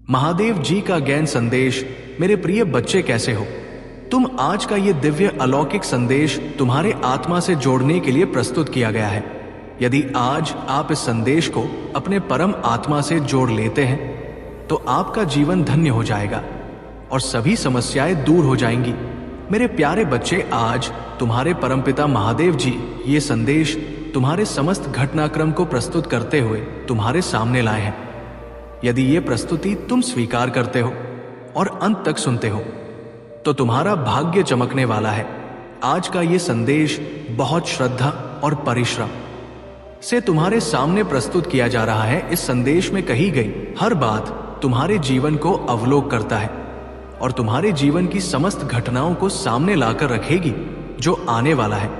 महादेव जी का ज्ञान संदेश। मेरे प्रिय बच्चे, कैसे हो तुम? आज का ये दिव्य अलौकिक संदेश तुम्हारे आत्मा से जोड़ने के लिए प्रस्तुत किया गया है। यदि आज आप इस संदेश को अपने परम आत्मा से जोड़ लेते हैं तो आपका जीवन धन्य हो जाएगा और सभी समस्याएं दूर हो जाएंगी। मेरे प्यारे बच्चे, आज तुम्हारे परमपिता महादेव जी ये संदेश तुम्हारे समस्त घटनाक्रम को प्रस्तुत करते हुए तुम्हारे सामने लाए हैं। यदि ये प्रस्तुति तुम स्वीकार करते हो और अंत तक सुनते हो तो तुम्हारा भाग्य चमकने वाला है। आज का ये संदेश बहुत श्रद्धा और परिश्रम से तुम्हारे सामने प्रस्तुत किया जा रहा है। इस संदेश में कही गई हर बात तुम्हारे जीवन को अवलोक करता है और तुम्हारे जीवन की समस्त घटनाओं को सामने लाकर रखेगी। जो आने वाला है,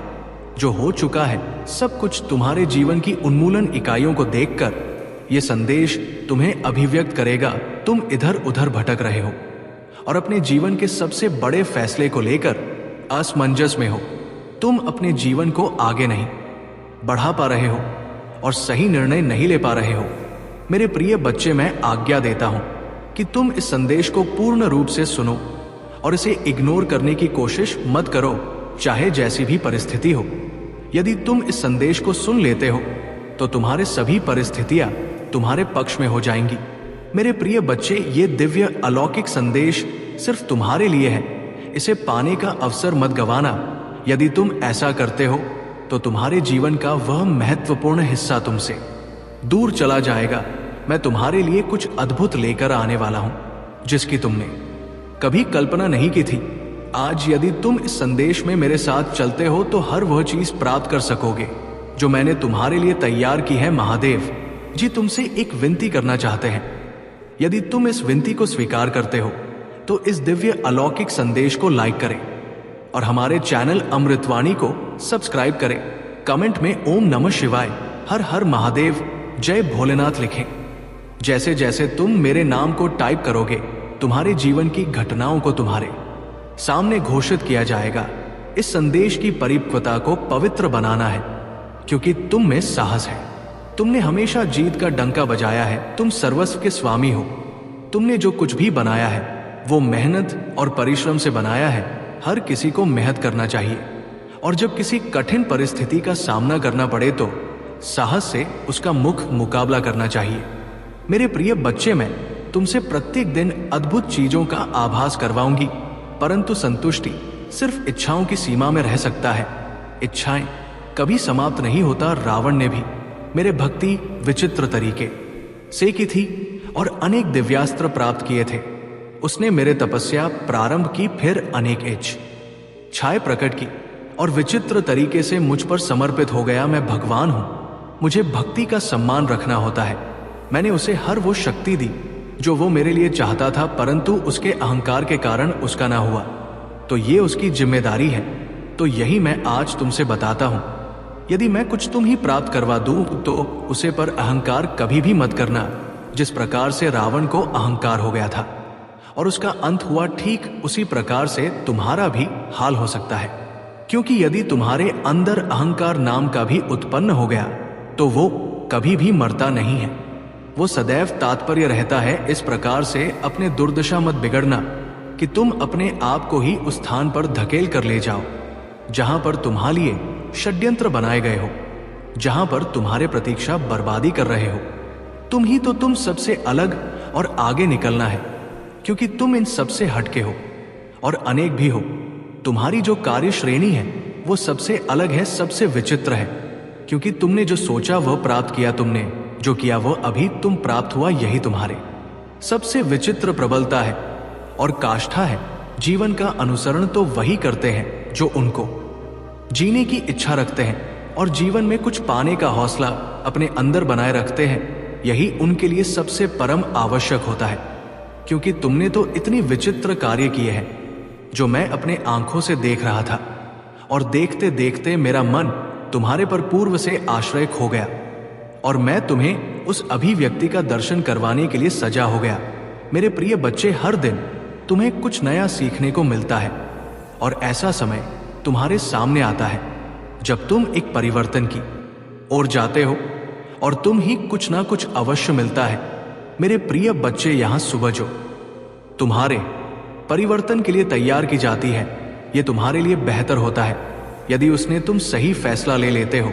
जो हो चुका है, सब कुछ तुम्हारे जीवन की उन्मूलन इकाइयों को देखकर यह संदेश तुम्हें अभिव्यक्त करेगा। तुम इधर उधर भटक रहे हो और अपने जीवन के सबसे बड़े फैसले को लेकर असमंजस में हो। तुम अपने जीवन को आगे नहीं बढ़ा पा रहे हो और सही निर्णय नहीं ले पा रहे हो। मेरे प्रिय बच्चे, मैं आज्ञा देता हूं कि तुम इस संदेश को पूर्ण रूप से सुनो और इसे इग्नोर करने की कोशिश मत करो, चाहे जैसी भी परिस्थिति हो। यदि तुम इस संदेश को सुन लेते हो तो तुम्हारे सभी परिस्थितियां तुम्हारे पक्ष में हो जाएंगी। मेरे प्रिय बच्चे, ये दिव्य अलौकिक संदेश सिर्फ तुम्हारे लिए है। इसे पाने का अवसर मत गंवाना। यदि तुम ऐसा करते हो तो तुम्हारे जीवन का वह महत्वपूर्ण हिस्सा तुमसे दूर चला जाएगा। मैं तुम्हारे लिए कुछ अद्भुत लेकर आने वाला हूं जिसकी तुमने कभी कल्पना नहीं की थी। आज यदि तुम इस संदेश में मेरे साथ चलते हो तो हर वह चीज प्राप्त कर सकोगे जो मैंने तुम्हारे लिए तैयार की है। महादेव जी तुमसे एक विनती करना चाहते हैं। यदि तुम इस विनती को स्वीकार करते हो तो इस दिव्य अलौकिक संदेश को लाइक करें और हमारे चैनल अमृतवाणी को सब्सक्राइब करें। कमेंट में ओम नमः शिवाय, हर हर महादेव, जय भोलेनाथ लिखें। जैसे जैसे तुम मेरे नाम को टाइप करोगे तुम्हारे जीवन की घटनाओं को तुम्हारे सामने घोषित किया जाएगा। इस संदेश की परिपक्वता को पवित्र बनाना है क्योंकि तुम में साहस है। तुमने हमेशा जीत का डंका बजाया है। तुम सर्वस्व के स्वामी हो। तुमने जो कुछ भी बनाया है वो मेहनत और परिश्रम से बनाया है। हर किसी को मेहनत करना चाहिए और जब किसी कठिन परिस्थिति का सामना करना पड़े तो साहस से उसका मुकाबला करना चाहिए। मेरे प्रिय बच्चे, मैं तुमसे प्रत्येक दिन अद्भुत चीजों का आभास करवाऊंगी, परंतु संतुष्टि सिर्फ इच्छाओं की सीमा में रह सकता है। इच्छाएं कभी समाप्त नहीं होता। रावण ने भी मेरे भक्ति विचित्र तरीके से की थी और अनेक दिव्यास्त्र प्राप्त किए थे। उसने मेरे तपस्या प्रारंभ की, फिर अनेक इच्छाएं प्रकट की और विचित्र तरीके से मुझ पर समर्पित हो गया। मैं भगवान हूं, मुझे भक्ति का सम्मान रखना होता है। मैंने उसे हर वो शक्ति दी जो वो मेरे लिए चाहता था, परंतु उसके अहंकार के कारण उसका ना हुआ तो ये उसकी जिम्मेदारी है। तो यही मैं आज तुमसे बताता हूं। यदि मैं कुछ तुम ही प्राप्त करवा दूं तो उसे पर अहंकार कभी भी मत करना। जिस प्रकार से रावण को अहंकार हो गया था और उसका अंत हुआ, ठीक उसी प्रकार से तुम्हारा भी हाल हो सकता है। क्योंकि यदि तुम्हारे अंदर अहंकार नाम का भी उत्पन्न हो गया तो वो कभी भी मरता नहीं है, वो सदैव तात्पर्य रहता है। इस प्रकार से अपने दुर्दशा मत बिगड़ना कि तुम अपने आप को ही उस स्थान पर धकेल कर ले जाओ जहां पर तुम्हारे लिए षड्यंत्र बनाए गए हो, जहां पर तुम्हारे प्रतीक्षा बर्बादी कर रहे हो। तुम सबसे अलग और आगे निकलना है क्योंकि तुम इन सबसे हटके हो और अनेक भी हो। तुम्हारी जो कार्य श्रेणी है वो सबसे अलग है, सबसे विचित्र है, क्योंकि तुमने जो सोचा वह प्राप्त किया, तुमने जो किया वह अभी तुम प्राप्त हुआ। यही तुम्हारे सबसे विचित्र प्रबलता है और काष्ठा है। जीवन का अनुसरण तो वही करते हैं जो उनको जीने की इच्छा रखते हैं और जीवन में कुछ पाने का हौसला अपने अंदर बनाए रखते हैं। यही उनके लिए सबसे परम आवश्यक होता है। क्योंकि तुमने तो इतनी विचित्र कार्य किए हैं जो मैं अपने आंखों से देख रहा था और देखते देखते मेरा मन तुम्हारे पर पूर्व से आश्रय खो गया और मैं तुम्हें उस अभिव्यक्ति का दर्शन करवाने के लिए सजा हो गया। मेरे प्रिय बच्चे, हर दिन तुम्हें कुछ नया सीखने को मिलता है और ऐसा समय तुम्हारे सामने आता है जब तुम एक परिवर्तन की ओर जाते हो और तुम ही कुछ ना कुछ अवश्य मिलता है। मेरे प्रिय बच्चे यहाँ सुबह जो तुम्हारे परिवर्तन के लिए तैयार की जाती है, ये तुम्हारे लिए बेहतर होता है यदि उसने तुम सही फैसला ले लेते हो,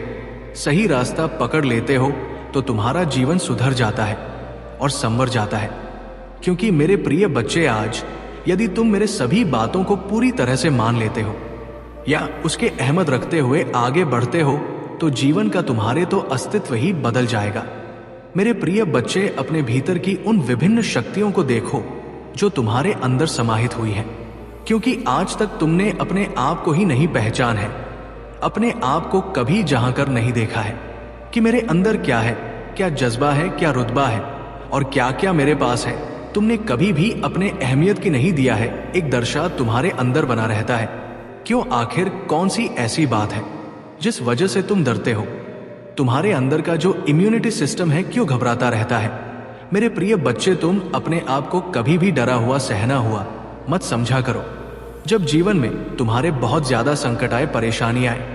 सही रास्ता पकड़ लेते हो, तो तुम्हारा जीवन सुधर जाता है और संवर जाता है। क्योंकि मेरे प्रिय बच्चे, आज यदि तुम मेरे सभी बातों को पूरी तरह से मान लेते हो या उसके अहमद रखते हुए आगे बढ़ते हो, तो जीवन का तुम्हारे तो अस्तित्व ही बदल जाएगा। मेरे प्रिय बच्चे, अपने भीतर की उन विभिन्न शक्तियों को देखो जो तुम्हारे अंदर समाहित हुई है, क्योंकि आज तक तुमने अपने आप को ही नहीं पहचान है, अपने आप को कभी जहां कर नहीं देखा है कि मेरे अंदर क्या है, क्या जज्बा है, क्या रुतबा है और क्या क्या मेरे पास है। तुमने कभी भी अपने अहमियत की नहीं दिया है। एक दर्शा तुम्हारे अंदर बना रहता है। क्यों? आखिर कौन सी ऐसी बात है जिस वजह से तुम डरते हो? तुम्हारे अंदर का जो इम्यूनिटी सिस्टम है क्यों घबराता रहता है? मेरे प्रिय बच्चे, तुम अपने आप को कभी भी डरा हुआ, सहना हुआ मत समझा करो। जब जीवन में तुम्हारे बहुत ज्यादा संकट आए, परेशानी आए,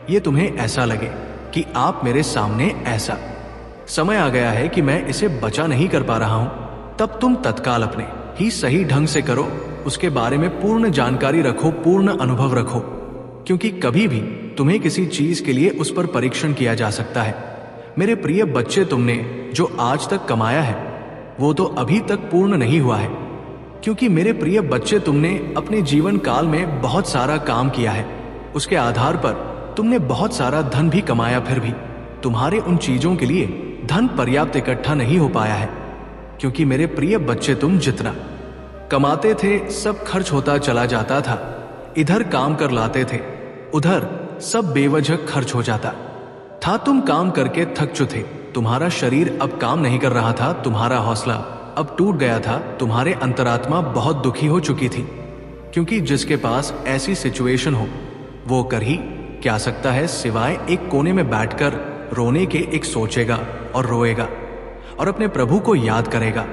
ये तुम्हें ऐसा लगे कि आप मेरे सामने ऐसा समय आ गया है कि मैं इसे बचा नहीं कर पा रहा हूं, तब तुम तत्काल अपने ही सही ढंग से करो, उसके बारे में पूर्ण जानकारी रखो, पूर्ण अनुभव रखो, क्योंकि कभी भी तुम्हें किसी चीज के लिए उस पर परीक्षण किया जा सकता है। मेरे प्रिय बच्चे, तुमने जो आज तक कमाया है वो तो अभी तक पूर्ण नहीं हुआ है, क्योंकि मेरे प्रिय बच्चे, तुमने अपने जीवन काल में बहुत सारा काम किया है, उसके आधार पर तुमने बहुत सारा धन भी कमाया, फिर भी तुम्हारे उन चीजों के लिए धन पर्याप्त इकट्ठा नहीं हो पाया है। क्योंकि मेरे प्रिय बच्चे, तुम जितना कमाते थे सब खर्च होता चला जाता था। इधर काम कर लाते थे, उधर सब बेवजह खर्च हो जाता था। तुम काम करके थक चुके, तुम्हारा शरीर अब काम नहीं कर रहा था, तुम्हारा हौसला अब टूट गया था, तुम्हारे अंतरात्मा बहुत दुखी हो चुकी थी। क्योंकि जिसके पास ऐसी सिचुएशन हो वो कर ही क्या सकता है, सिवाय एक कोने में बैठकर रोने के एक सोचेगा और रोएगा और अपने प्रभु को याद करेगा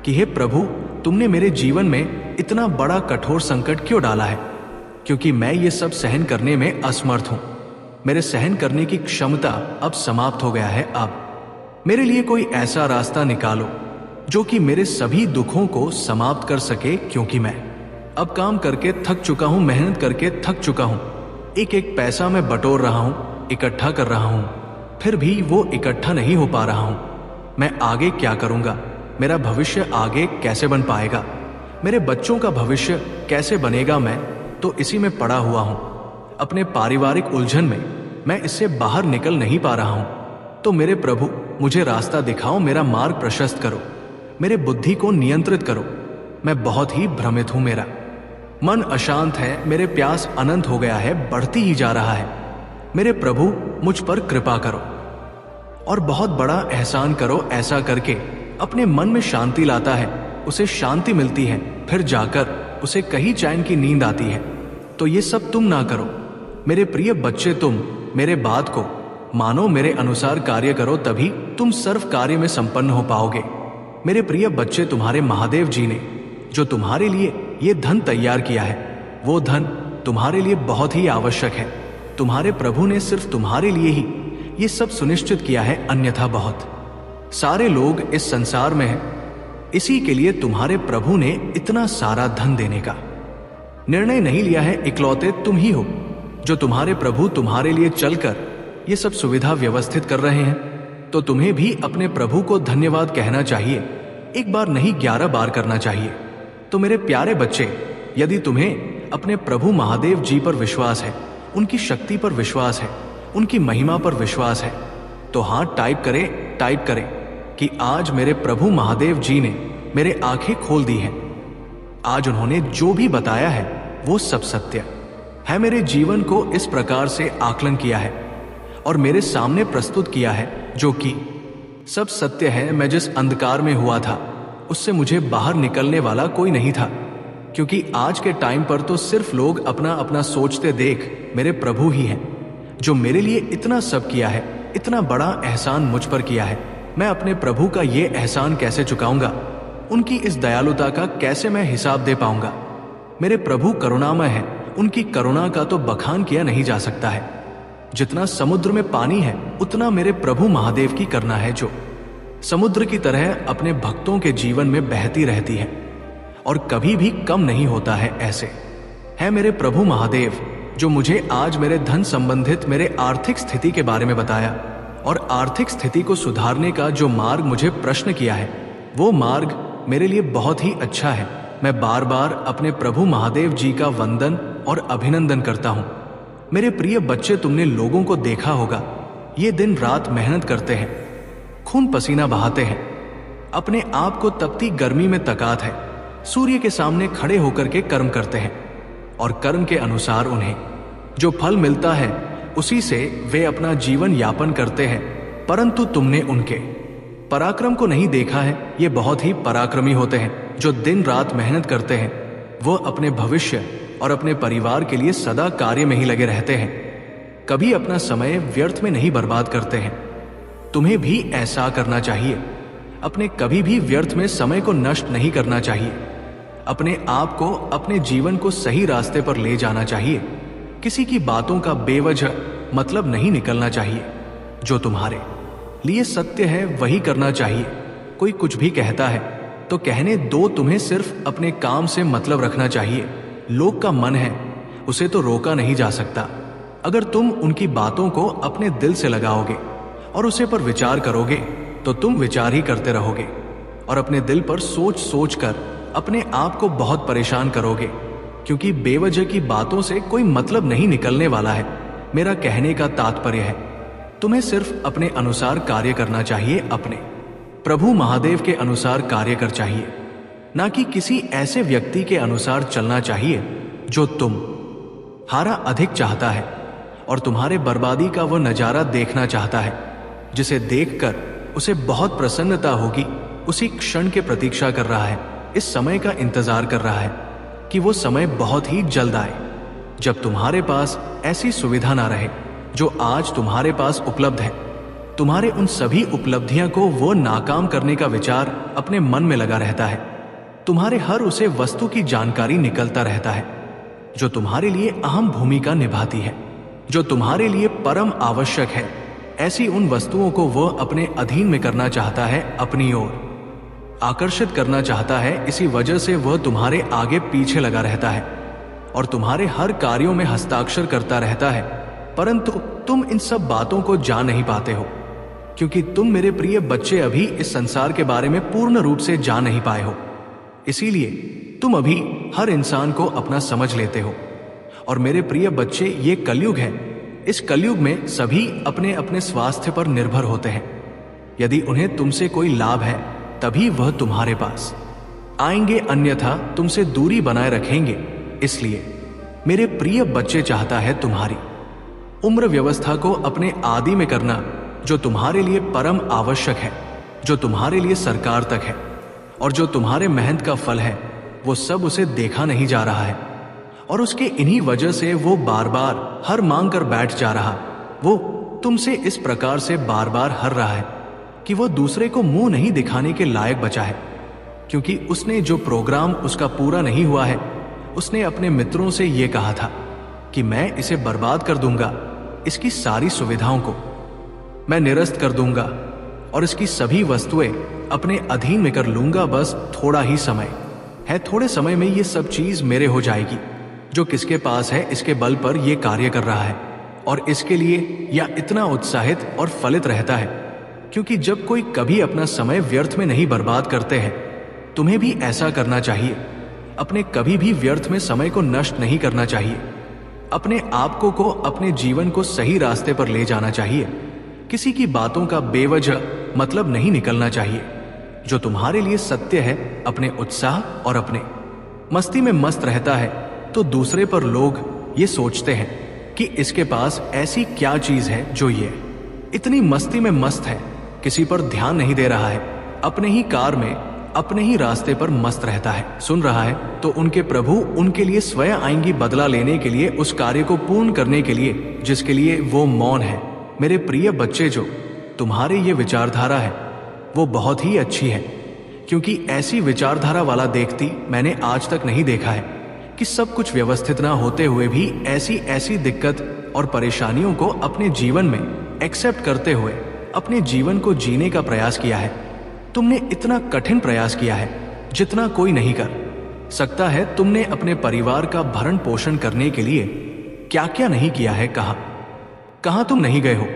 कि हे प्रभु, तुमने मेरे जीवन में इतना बड़ा कठोर संकट क्यों डाला है, क्योंकि मैं ये सब सहन करने में असमर्थ हूं। मेरे सहन करने की क्षमता अब समाप्त हो गया है। अब मेरे लिए कोई ऐसा रास्ता निकालो जो कि मेरे सभी दुखों को समाप्त कर सके, क्योंकि मैं अब काम करके थक चुका हूं, मेहनत करके थक चुका हूं। एक एक पैसा मैं बटोर रहा हूं, इकट्ठा कर रहा हूं, फिर भी वो इकट्ठा नहीं हो पा रहा हूं। मैं आगे क्या करूंगा? मेरा भविष्य आगे कैसे बन पाएगा? मेरे बच्चों का भविष्य कैसे बनेगा? मैं तो इसी में पड़ा हुआ हूं। अपने पारिवारिक उलझन में मैं इससे बाहर निकल नहीं पा रहा हूं। तो मेरे प्रभु, मुझे रास्ता दिखाओ, मेरा मार्ग प्रशस्त करो, मेरे बुद्धि को नियंत्रित करो। मैं बहुत ही भ्रमित हूं, मेरा मन अशांत है, मेरे प्यास अनंत हो गया है, बढ़ती ही जा रहा है। मेरे प्रभु, मुझ पर कृपा करो और बहुत बड़ा एहसान करो। ऐसा करके अपने मन में शांति लाता है, उसे शांति मिलती है, फिर जाकर उसे कहीं चैन की नींद आती है। तो ये सब तुम ना करो मेरे प्रिय बच्चे, तुम मेरे बात को मानो, मेरे अनुसार कार्य करो, तभी तुम सर्व कार्य में संपन्न हो पाओगे। मेरे प्रिय बच्चे, तुम्हारे महादेव जी ने जो तुम्हारे लिए ये धन तैयार किया है, वो धन तुम्हारे लिए बहुत ही आवश्यक है। तुम्हारे प्रभु ने सिर्फ तुम्हारे लिए ही ये सब सुनिश्चित किया है, अन्यथा बहुत सारे लोग इस संसार में हैं। इसी के लिए तुम्हारे प्रभु ने इतना सारा धन देने का निर्णय नहीं लिया है। इकलौते तुम ही हो जो तुम्हारे प्रभु तुम्हारे लिए चलकर ये सब सुविधा व्यवस्थित कर रहे हैं। तो तुम्हें भी अपने प्रभु को धन्यवाद कहना चाहिए, एक बार नहीं 11 बार करना चाहिए। तो मेरे प्यारे बच्चे, यदि तुम्हें अपने प्रभु महादेव जी पर विश्वास है, उनकी शक्ति पर विश्वास है, उनकी महिमा पर विश्वास है, तो हाँ टाइप करें कि आज मेरे प्रभु महादेव जी ने मेरे आंखें खोल दी हैं। आज उन्होंने जो भी बताया है वो सब सत्य है। मेरे जीवन को इस प्रकार से आकलन किया है और मेरे सामने प्रस्तुत किया है, जो कि सब सत्य है। मैं जिस अंधकार में हुआ था उससे मुझे बाहर निकलने वाला कोई नहीं था, क्योंकि आज के टाइम पर तो सिर्फ लोग अपना अपना सोचते देख मेरे प्रभु ही हैं जो मेरे लिए इतना सब किया है, इतना बड़ा एहसान मुझ पर किया है। मैं अपने प्रभु का ये एहसान कैसे चुकाऊंगा? उनकी इस दयालुता का कैसे मैं हिसाब दे पाऊंगा? मेरे प्रभु करुणामय है, उनकी करुणा का तो बखान किया नहीं जा सकता है। जितना समुद्र में पानी है उतना मेरे प्रभु महादेव की करना है, जो समुद्र की तरह अपने भक्तों के जीवन में बहती रहती है और कभी भी कम नहीं होता है। ऐसे है मेरे प्रभु महादेव जो मुझे आज मेरे धन संबंधित मेरे आर्थिक स्थिति के बारे में बताया और आर्थिक स्थिति को सुधारने का जो मार्ग मुझे प्रश्न किया है, वो मार्ग मेरे लिए बहुत ही अच्छा है। मैं बार बार अपने प्रभु महादेव जी का वंदन और अभिनंदन करता हूँ। मेरे प्रिय बच्चे, तुमने लोगों को देखा होगा, ये दिन रात मेहनत करते हैं, खून पसीना बहाते हैं, अपने आप को तपती गर्मी में तकात है, सूर्य के सामने खड़े होकर के कर्म करते हैं और कर्म के अनुसार उन्हें जो फल मिलता है उसी से वे अपना जीवन यापन करते हैं। परंतु तुमने उनके पराक्रम को नहीं देखा है। ये बहुत ही पराक्रमी होते हैं जो दिन रात मेहनत करते हैं। वो अपने भविष्य और अपने परिवार के लिए सदा कार्य में ही लगे रहते हैं, कभी अपना समय व्यर्थ में नहीं बर्बाद करते हैं। तुम्हें भी ऐसा करना चाहिए। अपने कभी भी व्यर्थ में समय को नष्ट नहीं करना चाहिए। अपने आप को, अपने जीवन को सही रास्ते पर ले जाना चाहिए। किसी की बातों का बेवजह मतलब नहीं निकलना चाहिए। जो तुम्हारे लिए सत्य है वही करना चाहिए। कोई कुछ भी कहता है तो कहने दो, तुम्हें सिर्फ अपने काम से मतलब रखना चाहिए। लोग का मन है, उसे तो रोका नहीं जा सकता। अगर तुम उनकी बातों को अपने दिल से लगाओगे और उसे पर विचार करोगे तो तुम विचार ही करते रहोगे और अपने दिल पर सोच सोच कर अपने आप को बहुत परेशान करोगे, क्योंकि बेवजह की बातों से कोई मतलब नहीं निकलने वाला है। मेरा कहने का तात्पर्य है, तुम्हें सिर्फ अपने अनुसार कार्य करना चाहिए। अपने प्रभु महादेव के अनुसार कार्य कर चाहिए, ना कि किसी ऐसे व्यक्ति के अनुसार चलना चाहिए जो तुम हारा अधिक चाहता है और तुम्हारे बर्बादी का वो नजारा देखना चाहता है, जिसे देखकर उसे बहुत प्रसन्नता होगी। उसी क्षण के प्रतीक्षा कर रहा है, इस समय का इंतजार कर रहा है कि वो समय बहुत ही जल्द आए, जब तुम्हारे पास ऐसी सुविधा ना रहे जो आज तुम्हारे पास उपलब्ध है। तुम्हारे उन सभी उपलब्धियां को वो नाकाम करने का विचार अपने मन में लगा रहता है। तुम्हारे हर उसे वस्तु की जानकारी निकलता रहता है जो तुम्हारे लिए अहम भूमिका निभाती है, जो तुम्हारे लिए परम आवश्यक है। ऐसी उन वस्तुओं को वो अपने अधीन में करना चाहता है, अपनी ओर आकर्षित करना चाहता है। इसी वजह से वह तुम्हारे आगे पीछे लगा रहता है और तुम्हारे हर कार्यों में हस्ताक्षर करता रहता है। परंतु तुम इन सब बातों को जान नहीं पाते हो, क्योंकि तुम मेरे प्रिय बच्चे अभी इस संसार के बारे में पूर्ण रूप से जान नहीं पाए हो। इसीलिए तुम अभी हर इंसान को अपना समझ लेते हो। और मेरे प्रिय बच्चे, ये कलयुग है। इस कलयुग में सभी अपने अपने स्वास्थ्य पर निर्भर होते हैं। यदि उन्हें तुमसे कोई लाभ है तभी वह तुम्हारे पास आएंगे, अन्यथा तुमसे दूरी बनाए रखेंगे। इसलिए मेरे प्रिय बच्चे, चाहता है तुम्हारी उम्र व्यवस्था को अपने आदि में करना, जो तुम्हारे लिए परम आवश्यक है, जो तुम्हारे लिए सरकार तक है और जो तुम्हारे मेहनत का फल है, वो सब उसे देखा नहीं जा रहा है और उसके इन्हीं वजह से वो बार बार हर मांग कर बैठ जा रहा। वो तुमसे इस प्रकार से बार बार हर रहा है कि वो दूसरे को मुंह नहीं दिखाने के लायक बचा है, क्योंकि उसने जो प्रोग्राम उसका पूरा नहीं हुआ है, उसने अपने मित्रों से ये कहा था कि मैं इसे बर्बाद कर दूंगा, इसकी सारी सुविधाओं को मैं निरस्त कर दूंगा और इसकी सभी वस्तुएं अपने अधीन में कर लूंगा। बस थोड़ा ही समय है, थोड़े समय में ये सब चीज मेरे हो जाएगी। जो किसके पास है, इसके बल पर ये कार्य कर रहा है और इसके लिए या इतना उत्साहित और फलित रहता है, क्योंकि जब कोई कभी अपना समय व्यर्थ में नहीं बर्बाद करते हैं, तुम्हें भी ऐसा करना चाहिए। अपने कभी भी व्यर्थ में समय को नष्ट नहीं करना चाहिए। अपने आप को अपने जीवन को सही रास्ते पर ले जाना चाहिए। किसी की बातों का बेवजह मतलब नहीं निकलना चाहिए। जो तुम्हारे लिए सत्य है, अपने उत्साह और अपने मस्ती में मस्त रहता है, तो दूसरे पर लोग ये सोचते हैं कि इसके पास ऐसी क्या चीज है जो ये इतनी मस्ती में मस्त है, किसी पर ध्यान नहीं दे रहा है, अपने ही कार में अपने ही रास्ते पर मस्त रहता है। सुन रहा है तो उनके प्रभु उनके लिए स्वयं आएंगी बदला लेने के लिए, उस कार्य को पूर्ण करने के लिए जिसके लिए वो मौन है। मेरे प्रिय बच्चे, जो तुम्हारे ये विचारधारा है वो बहुत ही अच्छी है, क्योंकि ऐसी विचारधारा वाला व्यक्ति मैंने आज तक नहीं देखा है कि सब कुछ व्यवस्थित ना होते हुए भी ऐसी ऐसी दिक्कत और परेशानियों को अपने जीवन में एक्सेप्ट करते हुए अपने जीवन को जीने का प्रयास किया है। तुमने इतना कठिन प्रयास किया है जितना कोई नहीं कर सकता है। तुमने अपने परिवार का भरण पोषण करने के लिए क्या क्या नहीं किया है, कहां तुम नहीं गए हो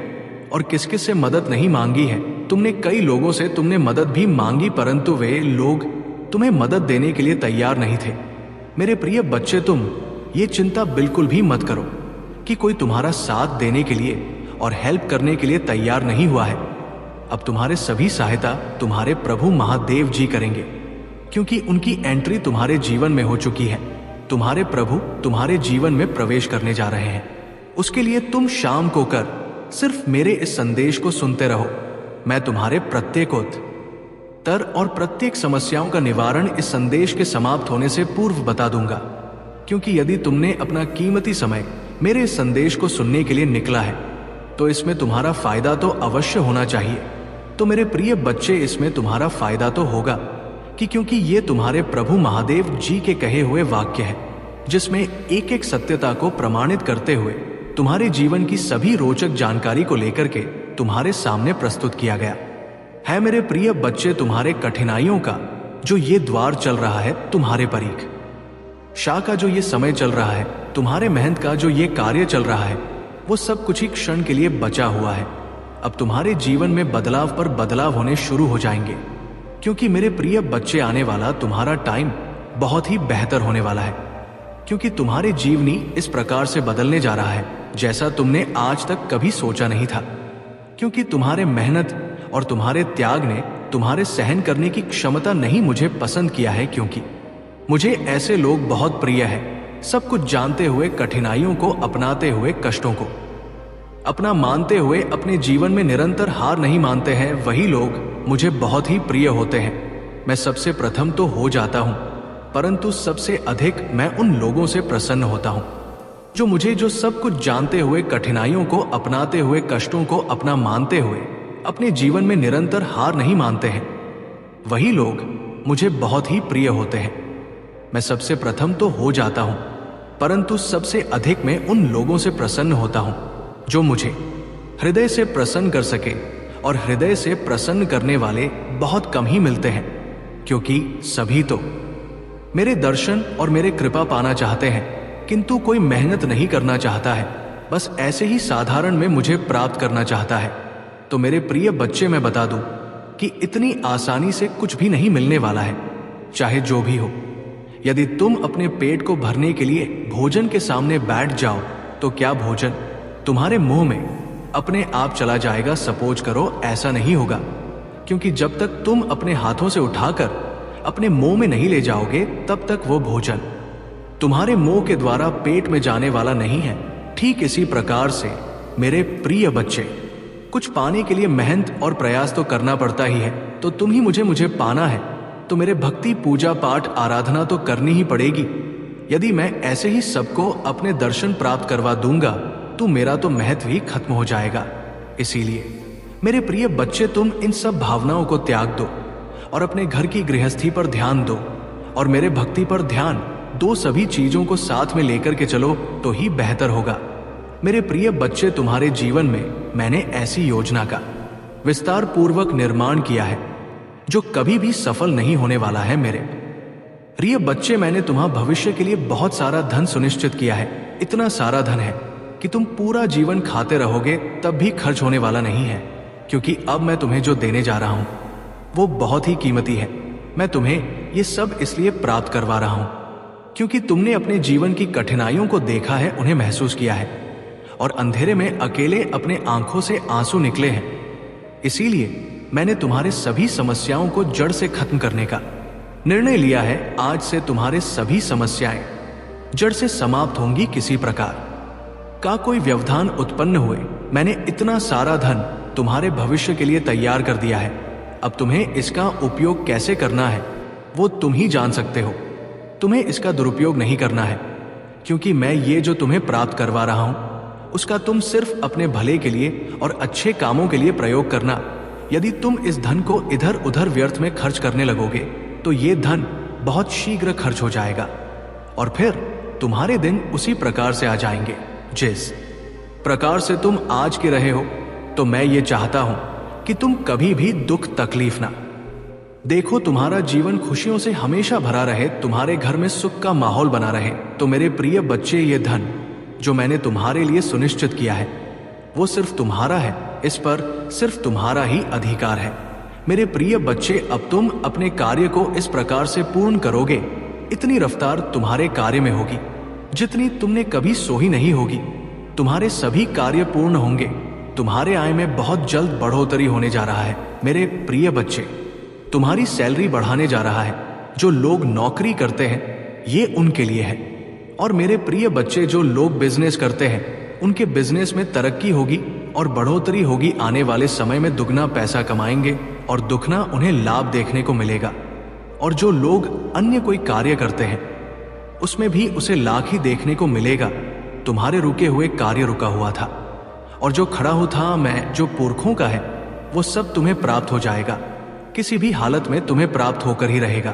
और किस किस से मदद नहीं मांगी है। तुमने कई लोगों से तुमने मदद भी मांगी, परंतु वे लोग तुम्हें मदद देने के लिए तैयार नहीं थे। मेरे प्रिय बच्चे, तुम ये चिंता बिल्कुल भी मत करो कि कोई तुम्हारा साथ देने के लिए और हेल्प करने के लिए तैयार नहीं हुआ है। अब तुम्हारे सभी सहायता तुम्हारे प्रभु महादेव जी करेंगे, क्योंकि उनकी एंट्री तुम्हारे जीवन में हो चुकी है। तुम्हारे प्रभु तुम्हारे जीवन में प्रवेश करने जा रहे हैं। उसके लिए तुम शाम को कर सिर्फ मेरे इस संदेश को सुनते रहो। मैं तुम्हारे प्रत्येक उत्तर और प्रत्येक समस्याओं का निवारण इस संदेश के समाप्त होने से पूर्व बता दूंगा, क्योंकि यदि तुमने अपना कीमती समय मेरे इस संदेश को सुनने के लिए निकला है तो इसमें तुम्हारा फायदा तो अवश्य होना चाहिए। तो मेरे प्रिय बच्चे, इसमें तुम्हारा फायदा तो होगा कि क्योंकि ये तुम्हारे प्रभु महादेव जी के कहे हुए वाक्य है, जिसमें एक एक सत्यता को प्रमाणित करते हुए तुम्हारे जीवन की सभी रोचक जानकारी को लेकर के तुम्हारे सामने प्रस्तुत किया गया है। मेरे प्रिय बच्चे, तुम्हारे कठिनाइयों का जो ये द्वार चल रहा है, तुम्हारे परीक्षा का जो ये समय चल रहा है, तुम्हारे मेहनत का जो ये कार्य चल रहा है, वो सब कुछ ही क्षण के लिए बचा हुआ है। अब तुम्हारे जीवन में बदलाव पर बदलाव होने शुरू हो जाएंगे, क्योंकि मेरे प्रिय बच्चे, आने वाला तुम्हारा टाइम बहुत ही बेहतर होने वाला है, क्योंकि तुम्हारे जीवनी इस प्रकार से बदलने जा रहा है जैसा तुमने आज तक कभी सोचा नहीं था। क्योंकि तुम्हारे मेहनत और तुम्हारे त्याग ने तुम्हारे सहन करने की क्षमता नहीं मुझे पसंद किया है, क्योंकि मुझे ऐसे लोग बहुत प्रिय है, सब कुछ जानते हुए, कठिनाइयों को अपनाते हुए, कष्टों को अपना मानते हुए अपने जीवन में निरंतर हार नहीं मानते हैं, वही लोग मुझे बहुत ही प्रिय होते हैं। मैं सबसे प्रथम तो हो जाता हूं, परंतु सबसे अधिक मैं उन लोगों से प्रसन्न होता हूं जो मुझे, जो सब कुछ जानते हुए, कठिनाइयों को अपनाते हुए, कष्टों को अपना मानते हुए अपने जीवन में निरंतर हार नहीं मानते हैं। वही लोग मुझे बहुत ही प्रिय होते हैं। मैं सबसे प्रथम तो हो जाता हूं, परंतु सबसे अधिक मैं उन लोगों से प्रसन्न होता हूं जो मुझे हृदय से प्रसन्न कर सके, और हृदय से प्रसन्न करने वाले बहुत कम ही मिलते हैं, क्योंकि सभी तो मेरे दर्शन और मेरे कृपा पाना चाहते हैं, किंतु कोई मेहनत नहीं करना चाहता है, बस ऐसे ही साधारण में मुझे प्राप्त करना चाहता है। तो मेरे प्रिय बच्चे, मैं बता दूं कि इतनी आसानी से कुछ भी नहीं मिलने वाला है, चाहे जो भी हो। यदि तुम अपने पेट को भरने के लिए भोजन के सामने बैठ जाओ तो क्या भोजन तुम्हारे मुंह में अपने आप चला जाएगा? सपोज करो ऐसा नहीं होगा, क्योंकि जब तक तुम अपने हाथों से उठाकर अपने मुंह में नहीं ले जाओगे, तब तक वो भोजन तुम्हारे मुंह के द्वारा पेट में जाने वाला नहीं है। ठीक इसी प्रकार से मेरे प्रिय बच्चे, कुछ पाने के लिए मेहनत और प्रयास तो करना पड़ता ही है। तो तुम ही मुझे पाना है तो मेरे भक्ति, पूजा पाठ, आराधना तो करनी ही पड़ेगी। यदि मैं ऐसे ही सबको अपने दर्शन प्राप्त करवा दूंगा तो मेरा तो महत्व ही खत्म हो जाएगा। इसीलिए मेरे प्रिय बच्चे, तुम इन सब भावनाओं को त्याग दो और अपने घर की गृहस्थी पर ध्यान दो और मेरे भक्ति पर ध्यान दो। सभी चीजों को साथ में लेकर के चलो तो ही बेहतर होगा। मेरे प्रिय बच्चे, तुम्हारे जीवन में मैंने ऐसी योजना का विस्तार पूर्वक निर्माण किया है जो कभी भी सफल नहीं होने वाला है। मेरे प्रिय बच्चे, मैंने तुम्हारे भविष्य के लिए बहुत सारा धन सुनिश्चित किया है। इतना सारा धन है कि तुम पूरा जीवन खाते रहोगे तब भी खर्च होने वाला नहीं है, क्योंकि अब मैं तुम्हें जो देने जा रहा हूं वो बहुत ही कीमती है। मैं तुम्हें ये सब इसलिए प्राप्त करवा रहा हूं क्योंकि तुमने अपने जीवन की कठिनाइयों को देखा है, उन्हें महसूस किया है, और अंधेरे में अकेले अपने आंखों से आंसू निकले हैं। इसीलिए मैंने तुम्हारे सभी समस्याओं को जड़ से खत्म करने का निर्णय लिया है। आज से तुम्हारे सभी समस्याएं जड़ से समाप्त होंगी। किसी प्रकार का कोई व्यवधान उत्पन्न हुए, मैंने इतना सारा धन तुम्हारे भविष्य के लिए तैयार कर दिया है। अब तुम्हें इसका उपयोग कैसे करना है वो तुम ही जान सकते हो। तुम्हें इसका दुरुपयोग नहीं करना है, क्योंकि मैं ये जो तुम्हें प्राप्त करवा रहा हूं उसका तुम सिर्फ अपने भले के लिए और अच्छे कामों के लिए प्रयोग करना। यदि तुम इस धन को इधर उधर व्यर्थ में खर्च करने लगोगे तो ये धन बहुत शीघ्र खर्च हो जाएगा, और फिर तुम्हारे दिन उसी प्रकार से आ जाएंगे जिस प्रकार से तुम आज के रहे हो। तो मैं ये चाहता हूं कि तुम कभी भी दुख तकलीफ ना देखो तुम्हारा जीवन खुशियों से हमेशा भरा रहे, तुम्हारे घर में सुख का माहौल बना रहे। तो मेरे प्रिय बच्चे, ये धन जो मैंने तुम्हारे लिए सुनिश्चित किया है वो सिर्फ तुम्हारा है, इस पर सिर्फ तुम्हारा ही अधिकार है। मेरे प्रिय बच्चे, अब तुम अपने कार्य को इस प्रकार से पूर्ण करोगे, इतनी रफ्तार तुम्हारे कार्य में होगी जितनी तुमने कभी सोची नहीं होगी। तुम्हारे सभी कार्य पूर्ण होंगे, तुम्हारे आय में बहुत जल्द बढ़ोतरी होने जा रहा है। मेरे प्रिय बच्चे, तुम्हारी सैलरी बढ़ाने जा रहा है। जो लोग नौकरी करते हैं ये उनके लिए है। और मेरे प्रिय बच्चे, जो लोग बिजनेस करते हैं उनके बिजनेस में तरक्की होगी और बढ़ोतरी होगी। आने वाले समय में दुगना पैसा कमाएंगे और दुगना उन्हें लाभ देखने को मिलेगा। और जो लोग अन्य कोई कार्य करते हैं उसमें भी उसे लाख ही देखने को मिलेगा। तुम्हारे रुके हुए कार्य रुका हुआ था और जो खड़ा हुआ था मैं, जो पुरखों का है, वो सब तुम्हें प्राप्त हो जाएगा। किसी भी हालत में तुम्हें प्राप्त होकर ही रहेगा,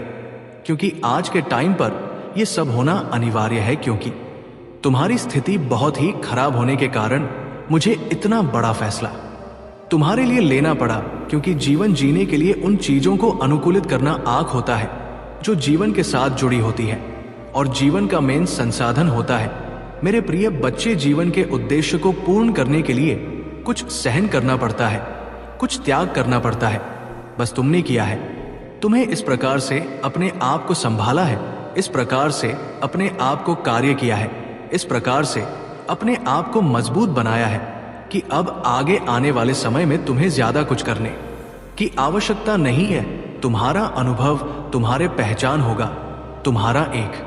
क्योंकि आज के टाइम पर यह सब होना अनिवार्य है। क्योंकि तुम्हारी स्थिति बहुत ही खराब होने के कारण मुझे इतना बड़ा फैसला तुम्हारे लिए लेना पड़ा। क्योंकि जीवन जीने के लिए उन चीजों को अनुकूलित करना आंख होता है जो जीवन के साथ जुड़ी होती है और जीवन का मेन संसाधन होता है। मेरे प्रिय बच्चे, जीवन के उद्देश्य को पूर्ण करने के लिए कुछ सहन करना पड़ता है, कुछ त्याग करना पड़ता है। बस तुमने किया है। तुम्हें इस प्रकार से अपने आप को संभाला है, इस प्रकार से अपने आप को कार्य किया है, इस प्रकार से अपने आप को मजबूत बनाया है कि अब आगे आने वाले समय में तुम्हें ज्यादा कुछ करने की आवश्यकता नहीं है। तुम्हारा अनुभव तुम्हारे पहचान होगा, तुम्हारा एक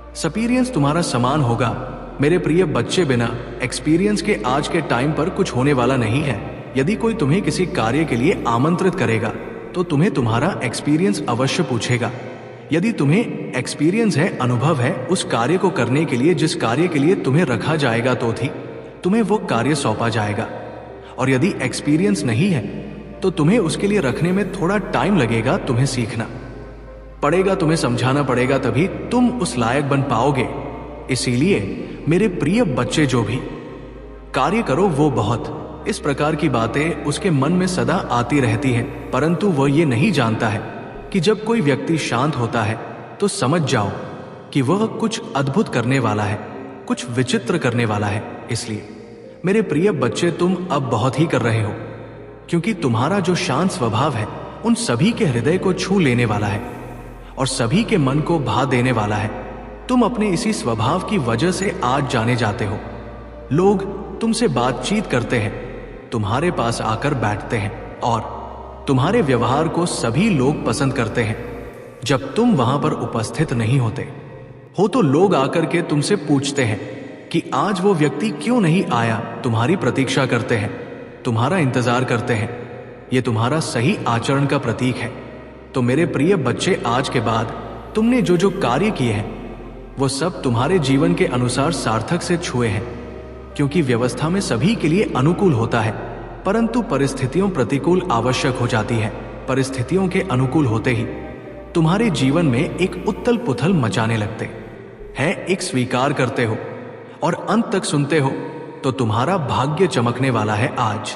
एक्सपीरियंस तुम्हारा समान होगा। मेरे प्रिय बच्चे, बिना एक्सपीरियंस के आज के टाइम पर कुछ होने वाला नहीं है। यदि कोई तुम्हें किसी कार्य के लिए आमंत्रित करेगा तो तुम्हें तुम्हारा एक्सपीरियंस अवश्य पूछेगा। यदि तुम्हें एक्सपीरियंस है, अनुभव है उस कार्य को करने के लिए जिस कार्य के लिए तुम्हें रखा जाएगा, तो तुम्हें वो कार्य सौंपा जाएगा। और यदि एक्सपीरियंस नहीं है तो तुम्हें उसके लिए रखने में थोड़ा टाइम लगेगा। तुम्हें सीखना पड़ेगा, तुम्हें समझाना पड़ेगा, तभी तुम उस लायक बन पाओगे। इसीलिए मेरे प्रिय बच्चे, जो भी कार्य करो वो बहुत इस प्रकार की बातें उसके मन में सदा आती रहती हैं, परंतु वह ये नहीं जानता है कि जब कोई व्यक्ति शांत होता है तो समझ जाओ कि वह कुछ अद्भुत करने वाला है, कुछ विचित्र करने वाला है। इसलिए मेरे प्रिय बच्चे, तुम अब बहुत ही कर रहे हो, क्योंकि तुम्हारा जो शांत स्वभाव है उन सभी के हृदय को छू लेने वाला है और सभी के मन को भा देने वाला है। तुम अपने इसी स्वभाव की वजह से आज जाने जाते हो। लोग तुमसे बातचीत करते हैं, तुम्हारे पास आकर बैठते हैं और तुम्हारे व्यवहार को सभी लोग पसंद करते हैं। जब तुम वहां पर उपस्थित नहीं होते हो तो लोग आकर के तुमसे पूछते हैं कि आज वो व्यक्ति क्यों नहीं आया। तुम्हारी प्रतीक्षा करते हैं, तुम्हारा इंतजार करते हैं। ये तुम्हारा सही आचरण का प्रतीक है। तो मेरे प्रिय बच्चे, आज के बाद तुमने जो जो कार्य किए हैं वो सब तुम्हारे जीवन के अनुसार सार्थक से छुए हैं, क्योंकि व्यवस्था में सभी के लिए अनुकूल होता है, परंतु परिस्थितियों प्रतिकूल आवश्यक हो जाती है। परिस्थितियों के अनुकूल होते ही तुम्हारे जीवन में एक उथल पुथल मचाने लगते हैं, एक स्वीकार करते हो और अंत तक सुनते हो तो तुम्हारा भाग्य चमकने वाला है। आज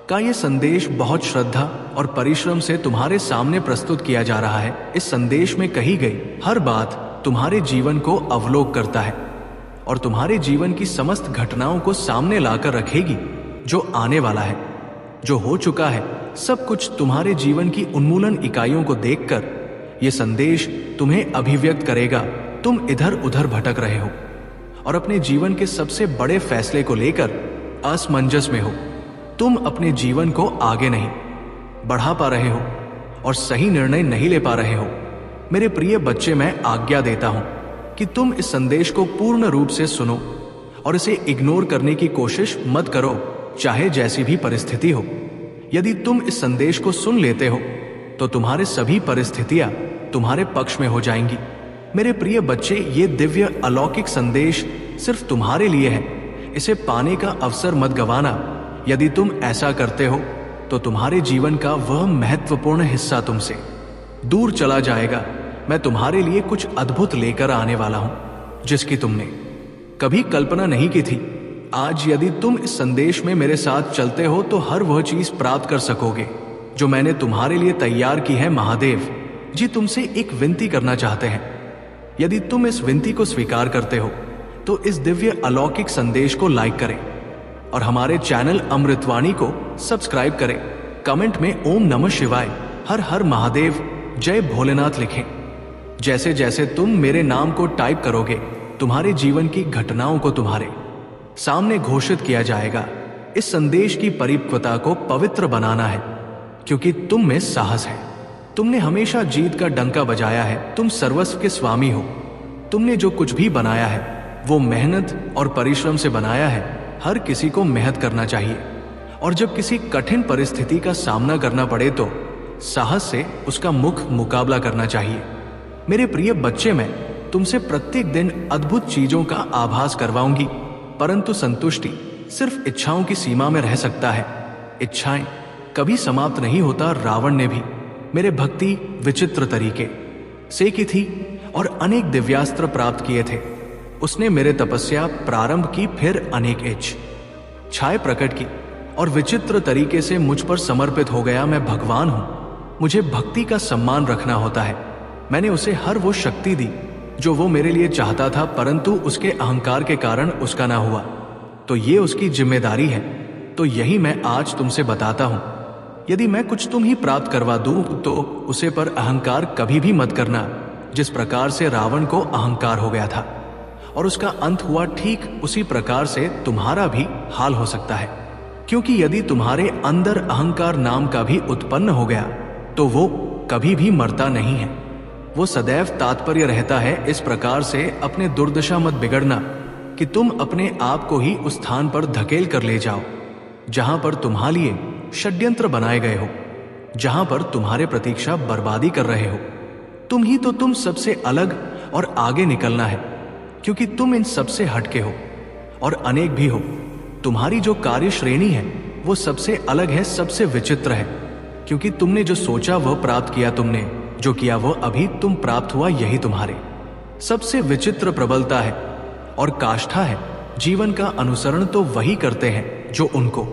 का ये संदेश बहुत श्रद्धा और परिश्रम से तुम्हारे सामने प्रस्तुत किया जा रहा है। इस संदेश में कही गई हर बात तुम्हारे जीवन को अवलोक करता है और तुम्हारे जीवन की समस्त घटनाओं को सामने लाकर रखेगी। जो आने वाला है, जो हो चुका है, सब कुछ तुम्हारे जीवन की उन्मूलन इकाइयों को देखकर यह संदेश तुम्हें अभिव्यक्त करेगा। तुम इधर उधर भटक रहे हो और अपने जीवन के सबसे बड़े फैसले को लेकर असमंजस में हो। तुम अपने जीवन को आगे नहीं बढ़ा पा रहे हो और सही निर्णय नहीं ले पा रहे हो। मेरे प्रिय बच्चे, मैं आज्ञा देता हूं कि तुम इस संदेश को पूर्ण रूप से सुनो और इसे इग्नोर करने की कोशिश मत करो, चाहे जैसी भी परिस्थिति हो। यदि तुम इस संदेश को सुन लेते हो तो तुम्हारे सभी परिस्थितियां तुम्हारे पक्ष में हो जाएंगी। मेरे प्रिय बच्चे, ये दिव्य अलौकिक संदेश सिर्फ तुम्हारे लिए है। इसे पाने का अवसर मत गंवाना। यदि तुम ऐसा करते हो तो तुम्हारे जीवन का वह महत्वपूर्ण हिस्सा तुमसे दूर चला जाएगा। मैं तुम्हारे लिए कुछ अद्भुत लेकर आने वाला हूं जिसकी तुमने कभी कल्पना नहीं की थी। आज यदि तुम इस संदेश में मेरे साथ चलते हो तो हर वह चीज प्राप्त कर सकोगे जो मैंने तुम्हारे लिए तैयार की है, महादेव जी तुमसे एक विनती करना चाहते हैं। यदि तुम इस विनती को स्वीकार करते हो तो इस दिव्य अलौकिक संदेश को लाइक करें और हमारे चैनल अमृतवाणी को सब्सक्राइब करें। कमेंट में ओम नमः शिवाय, हर हर महादेव, जय भोलेनाथ लिखें। जैसे जैसे तुम मेरे नाम को टाइप करोगे, तुम्हारे जीवन की घटनाओं को तुम्हारे सामने घोषित किया जाएगा। इस संदेश की परिपक्वता को पवित्र बनाना है, क्योंकि तुम में साहस है। तुमने हमेशा जीत का डंका बजाया है। तुम सर्वस्व के स्वामी हो। तुमने जो कुछ भी बनाया है वो मेहनत और परिश्रम से बनाया है। हर किसी को मेहनत करना चाहिए, और जब किसी कठिन परिस्थिति का सामना करना पड़े तो साहस से उसका मुकाबला करना चाहिए। मेरे प्रिय बच्चे, मैं तुमसे प्रत्येक दिन अद्भुत चीजों का आभास करवाऊंगी, परंतु संतुष्टि सिर्फ इच्छाओं की सीमा में रह सकता है। इच्छाएं कभी समाप्त नहीं होता। रावण ने भी मेरे भक्ति विचित्र तरीके से की थी और अनेक दिव्यास्त्र प्राप्त किए थे। उसने मेरे तपस्या प्रारंभ की, फिर अनेक इच्छाएं प्रकट की और विचित्र तरीके से मुझ पर समर्पित हो गया। मैं भगवान हूं, मुझे भक्ति का सम्मान रखना होता है। मैंने उसे हर वो शक्ति दी जो वो मेरे लिए चाहता था, परंतु उसके अहंकार के कारण उसका ना हुआ, तो ये उसकी जिम्मेदारी है। तो यही मैं आज तुमसे बताता हूं। यदि मैं कुछ तुम ही प्राप्त करवा दूं तो उसे पर अहंकार कभी भी मत करना। जिस प्रकार से रावण को अहंकार हो गया था और उसका अंत हुआ, ठीक उसी प्रकार से तुम्हारा भी हाल हो सकता है। क्योंकि यदि तुम्हारे अंदर अहंकार नाम का भी उत्पन्न हो गया तो वो कभी भी मरता नहीं है, वो सदैव तात्पर्य रहता है। इस प्रकार से अपने दुर्दशा मत बिगड़ना कि तुम अपने आप को ही उस स्थान पर धकेल कर ले जाओ जहां पर तुम्हारे लिए षड्यंत्र बनाए गए हो, जहां पर तुम्हारे प्रतीक्षा बर्बादी कर रहे हो। तुम सबसे अलग और आगे निकलना है, क्योंकि तुम इन सबसे हटके हो और अनेक भी हो। तुम्हारी जो कार्य श्रेणी है वो सबसे अलग है, सबसे विचित्र है, क्योंकि तुमने जो सोचा वह प्राप्त किया, तुमने जो किया वह अभी तुम प्राप्त हुआ। यही तुम्हारे सबसे विचित्र प्रबलता है और काष्ठा है। जीवन का अनुसरण तो वही करते हैं जो उनको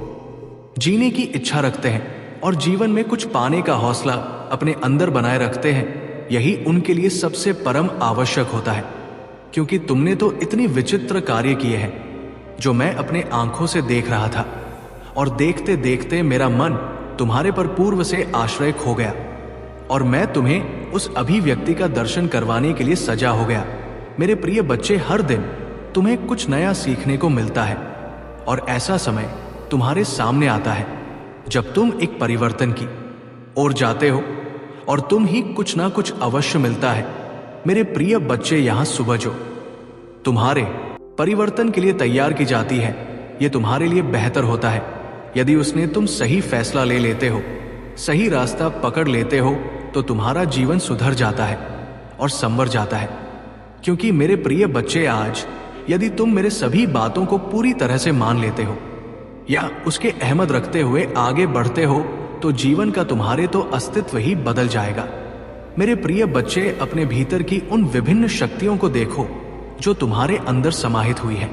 जीने की इच्छा रखते हैं और जीवन में कुछ पाने का हौसला अपने अंदर बनाए रखते हैं। यही उनके लिए सबसे परम आवश्यक होता है, क्योंकि तुमने तो इतनी विचित्र कार्य किए हैं जो मैं अपने आंखों से देख रहा था, और देखते देखते मेरा मन तुम्हारे पर पूर्व से आश्रय खो गया और मैं तुम्हें उस अभिव्यक्ति का दर्शन करवाने के लिए सजा हो गया। मेरे प्रिय बच्चे, हर दिन तुम्हें कुछ नया सीखने को मिलता है, और ऐसा समय तुम्हारे सामने आता है जब तुम एक परिवर्तन की ओर जाते हो, और तुम ही कुछ ना कुछ अवश्य मिलता है। मेरे प्रिय बच्चे, यहां सुबह जो तुम्हारे परिवर्तन के लिए तैयार की जाती है, यह तुम्हारे लिए बेहतर होता है। यदि उसने तुम सही फैसला ले लेते हो, सही रास्ता पकड़ लेते हो, तो तुम्हारा जीवन सुधर जाता है और संवर जाता है। क्योंकि मेरे प्रिय बच्चे, आज यदि तुम मेरे सभी बातों को पूरी तरह से मान लेते हो या उसके अहमद रखते हुए आगे बढ़ते हो, तो जीवन का तुम्हारे तो अस्तित्व ही बदल जाएगा। मेरे प्रिय बच्चे, अपने भीतर की उन विभिन्न शक्तियों को देखो जो तुम्हारे अंदर समाहित हुई है,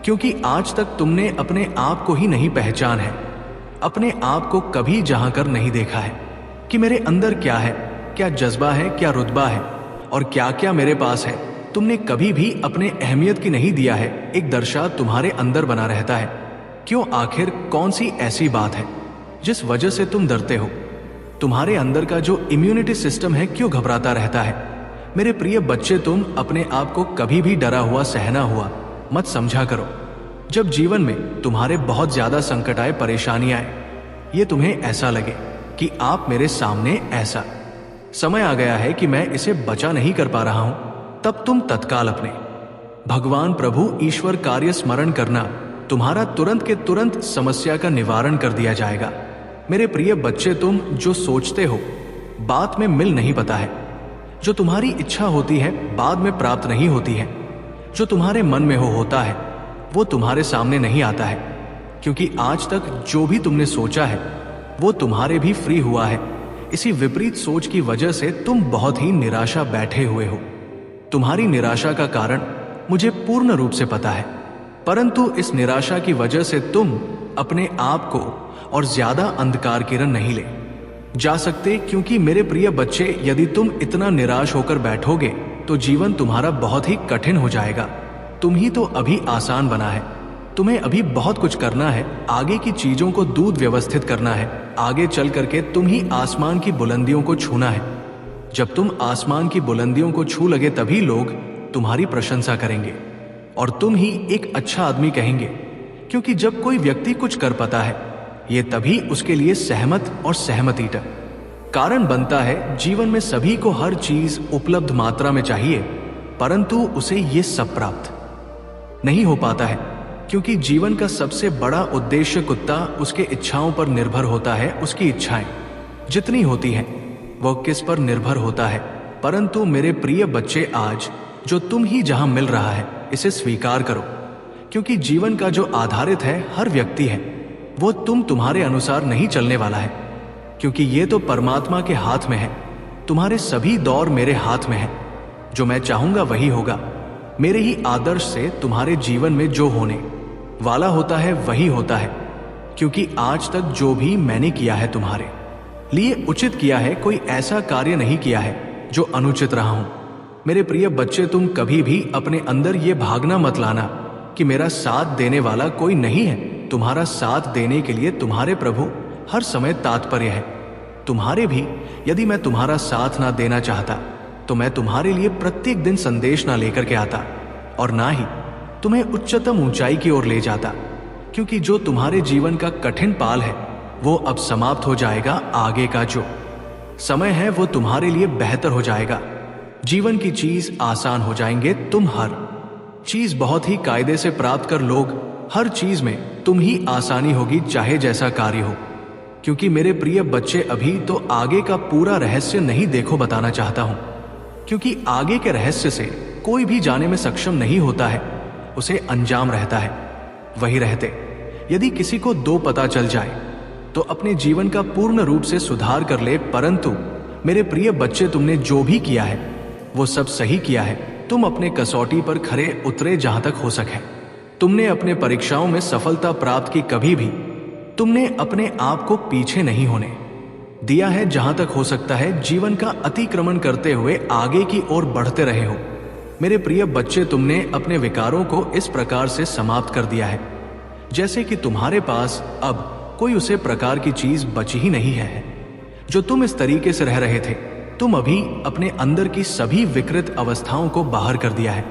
क्योंकि आज तक तुमने अपने आप को ही नहीं पहचान है, अपने आप को कभी जहां कर नहीं देखा है कि मेरे अंदर क्या है, क्या जज्बा है, क्या रुतबा है और क्या क्या मेरे पास है। तुमने कभी भी अपने अहमियत की नहीं दिया है। एक दर्शा तुम्हारे अंदर बना रहता है। क्यों? आखिर कौन सी ऐसी बात है जिस वजह से तुम डरते हो? तुम्हारे अंदर का जो इम्यूनिटी सिस्टम है क्यों घबराता रहता है? मेरे प्रिय बच्चे, तुम अपने आप को कभी भी डरा हुआ, सहना हुआ मत समझा करो। जब जीवन में तुम्हारे बहुत ज्यादा संकट आए, परेशानी आए, ये तुम्हें ऐसा लगे कि आप मेरे सामने ऐसा समय आ गया है कि मैं इसे बचा नहीं कर पा रहा हूं, तब तुम तत्काल अपने भगवान प्रभु ईश्वर कार्य स्मरण करना, तुम्हारा तुरंत के तुरंत समस्या का निवारण कर दिया जाएगा। मेरे प्रिय बच्चे, तुम जो सोचते हो बात में मिल नहीं पाता है, जो तुम्हारी इच्छा होती है बाद में प्राप्त नहीं होती है, जो तुम्हारे मन में होता है वो तुम्हारे सामने नहीं आता है, क्योंकि आज तक जो भी तुमने सोचा है वो तुम्हारे भी फ्री हुआ है। इसी विपरीत सोच की वजह से तुम बहुत ही निराशा बैठे हुए हो। तुम्हारी निराशा का कारण मुझे पूर्ण रूप से पता है, परंतु इस निराशा की वजह से तुम अपने आप को और ज्यादा अंधकार किरण नहीं ले जा सकते, क्योंकि मेरे प्रिय बच्चे, यदि तुम इतना निराश होकर बैठोगे तो जीवन तुम्हारा बहुत ही कठिन हो जाएगा। तुम ही तो अभी आसान बना है। तुम्हें अभी बहुत कुछ करना है, आगे की चीजों को दूध व्यवस्थित करना है। आगे चल करके तुम ही आसमान की बुलंदियों को छूना है। जब तुम आसमान की बुलंदियों को छू लगे तभी लोग तुम्हारी प्रशंसा करेंगे और तुम ही एक अच्छा आदमी कहेंगे, क्योंकि जब कोई व्यक्ति कुछ कर पाता है ये तभी उसके लिए सहमत और सहमति का कारण बनता है। जीवन में सभी को हर चीज उपलब्ध मात्रा में चाहिए, परंतु उसे ये सब प्राप्त नहीं हो पाता है, क्योंकि जीवन का सबसे बड़ा उद्देश्य कुत्ता उसके इच्छाओं पर निर्भर होता है। उसकी इच्छाएं जितनी होती हैं वह किस पर निर्भर होता है। परंतु मेरे प्रिय बच्चे, आज जो तुम ही जहां मिल रहा है इसे स्वीकार करो, क्योंकि जीवन का जो आधारित है हर व्यक्ति है, वो तुम्हारे अनुसार नहीं चलने वाला है, क्योंकि ये तो परमात्मा के हाथ में है। तुम्हारे सभी दौर मेरे हाथ में है। जो मैं चाहूंगा वही होगा। मेरे ही आदर्श से तुम्हारे जीवन में जो होने वाला होता है वही होता है, क्योंकि आज तक जो भी मैंने किया है तुम्हारे लिए उचित किया है। कोई ऐसा कार्य नहीं किया है जो अनुचित रहा हूं। मेरे प्रिय बच्चे, तुम कभी भी अपने अंदर ये भागना मत लाना कि मेरा साथ देने वाला कोई नहीं है। तुम्हारा साथ देने के लिए तुम्हारे प्रभु हर समय तात्पर्य है। तुम्हारे भी यदि मैं तुम्हारा साथ ना देना चाहता तो मैं तुम्हारे लिए प्रत्येक दिन संदेश ना लेकर के आता और ना ही तुम्हें उच्चतम ऊंचाई की ओर ले जाता, क्योंकि जो तुम्हारे जीवन का कठिन पाल है वो अब समाप्त हो जाएगा। आगे का जो समय है वो तुम्हारे लिए बेहतर हो जाएगा। जीवन की चीज आसान हो जाएंगे। तुम हर चीज बहुत ही कायदे से प्राप्त कर लोग। हर चीज में तुम ही आसानी होगी, चाहे जैसा कार्य हो। क्योंकि मेरे प्रिय बच्चे, अभी तो आगे का पूरा रहस्य नहीं देखो बताना चाहता हूं, क्योंकि आगे के रहस्य से कोई भी जाने में सक्षम नहीं होता है, उसे अंजाम रहता है। वही रहते यदि किसी को दो पता चल जाए तो अपने जीवन का पूर्ण रूप से सुधार कर ले। परंतु मेरे प्रिय बच्चे, तुमने जो भी किया है वो सब सही किया है। तुम अपने कसौटी पर खरे उतरे जहां तक हो सके। तुमने अपने परीक्षाओं में सफलता प्राप्त की। कभी भी तुमने अपने आप को पीछे नहीं होने दिया है। जहां तक हो सकता है जीवन का अतिक्रमण करते हुए आगे की ओर बढ़ते रहे हो। मेरे प्रिय बच्चे, तुमने अपने विकारों को इस प्रकार से समाप्त कर दिया है जैसे कि तुम्हारे पास अब कोई उसे प्रकार की चीज बची ही नहीं है। जो तुम इस तरीके से रह रहे थे, तुम अभी अपने अंदर की सभी विकृत अवस्थाओं को बाहर कर दिया है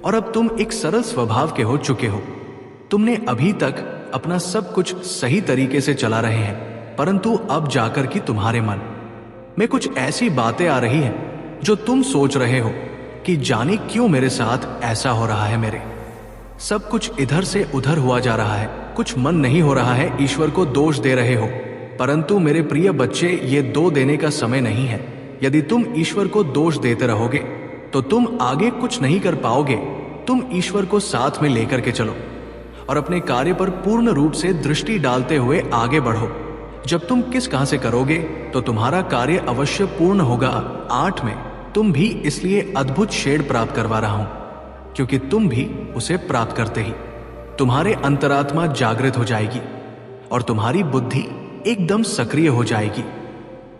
और अब तुम एक सरल स्वभाव के हो चुके हो। तुमने अभी तक अपना सब कुछ सही तरीके से चला रहे हैं, परंतु अब जाकर कि तुम्हारे मन में कुछ ऐसी बातें आ रही हैं जो तुम सोच रहे हो कि जाने क्यों मेरे साथ ऐसा हो रहा है। मेरे सब कुछ इधर से उधर हुआ जा रहा है, कुछ मन नहीं हो रहा है। ईश्वर को दोष दे रहे हो, परंतु मेरे प्रिय बच्चे, ये दो देने का समय नहीं है। यदि तुम ईश्वर को दोष देते रहोगे तो तुम आगे कुछ नहीं कर पाओगे। तुम ईश्वर को साथ में लेकर के चलो और अपने कार्य पर पूर्ण रूप से दृष्टि डालते हुए आगे बढ़ो। जब तुम किस कहां से करोगे तो तुम्हारा कार्य अवश्य पूर्ण होगा। 8 में तुम भी इसलिए अद्भुत शेड प्राप्त करवा रहा हूं, क्योंकि तुम भी उसे प्राप्त करते ही तुम्हारे अंतरात्मा जागृत हो जाएगी और तुम्हारी बुद्धि एकदम सक्रिय हो जाएगी,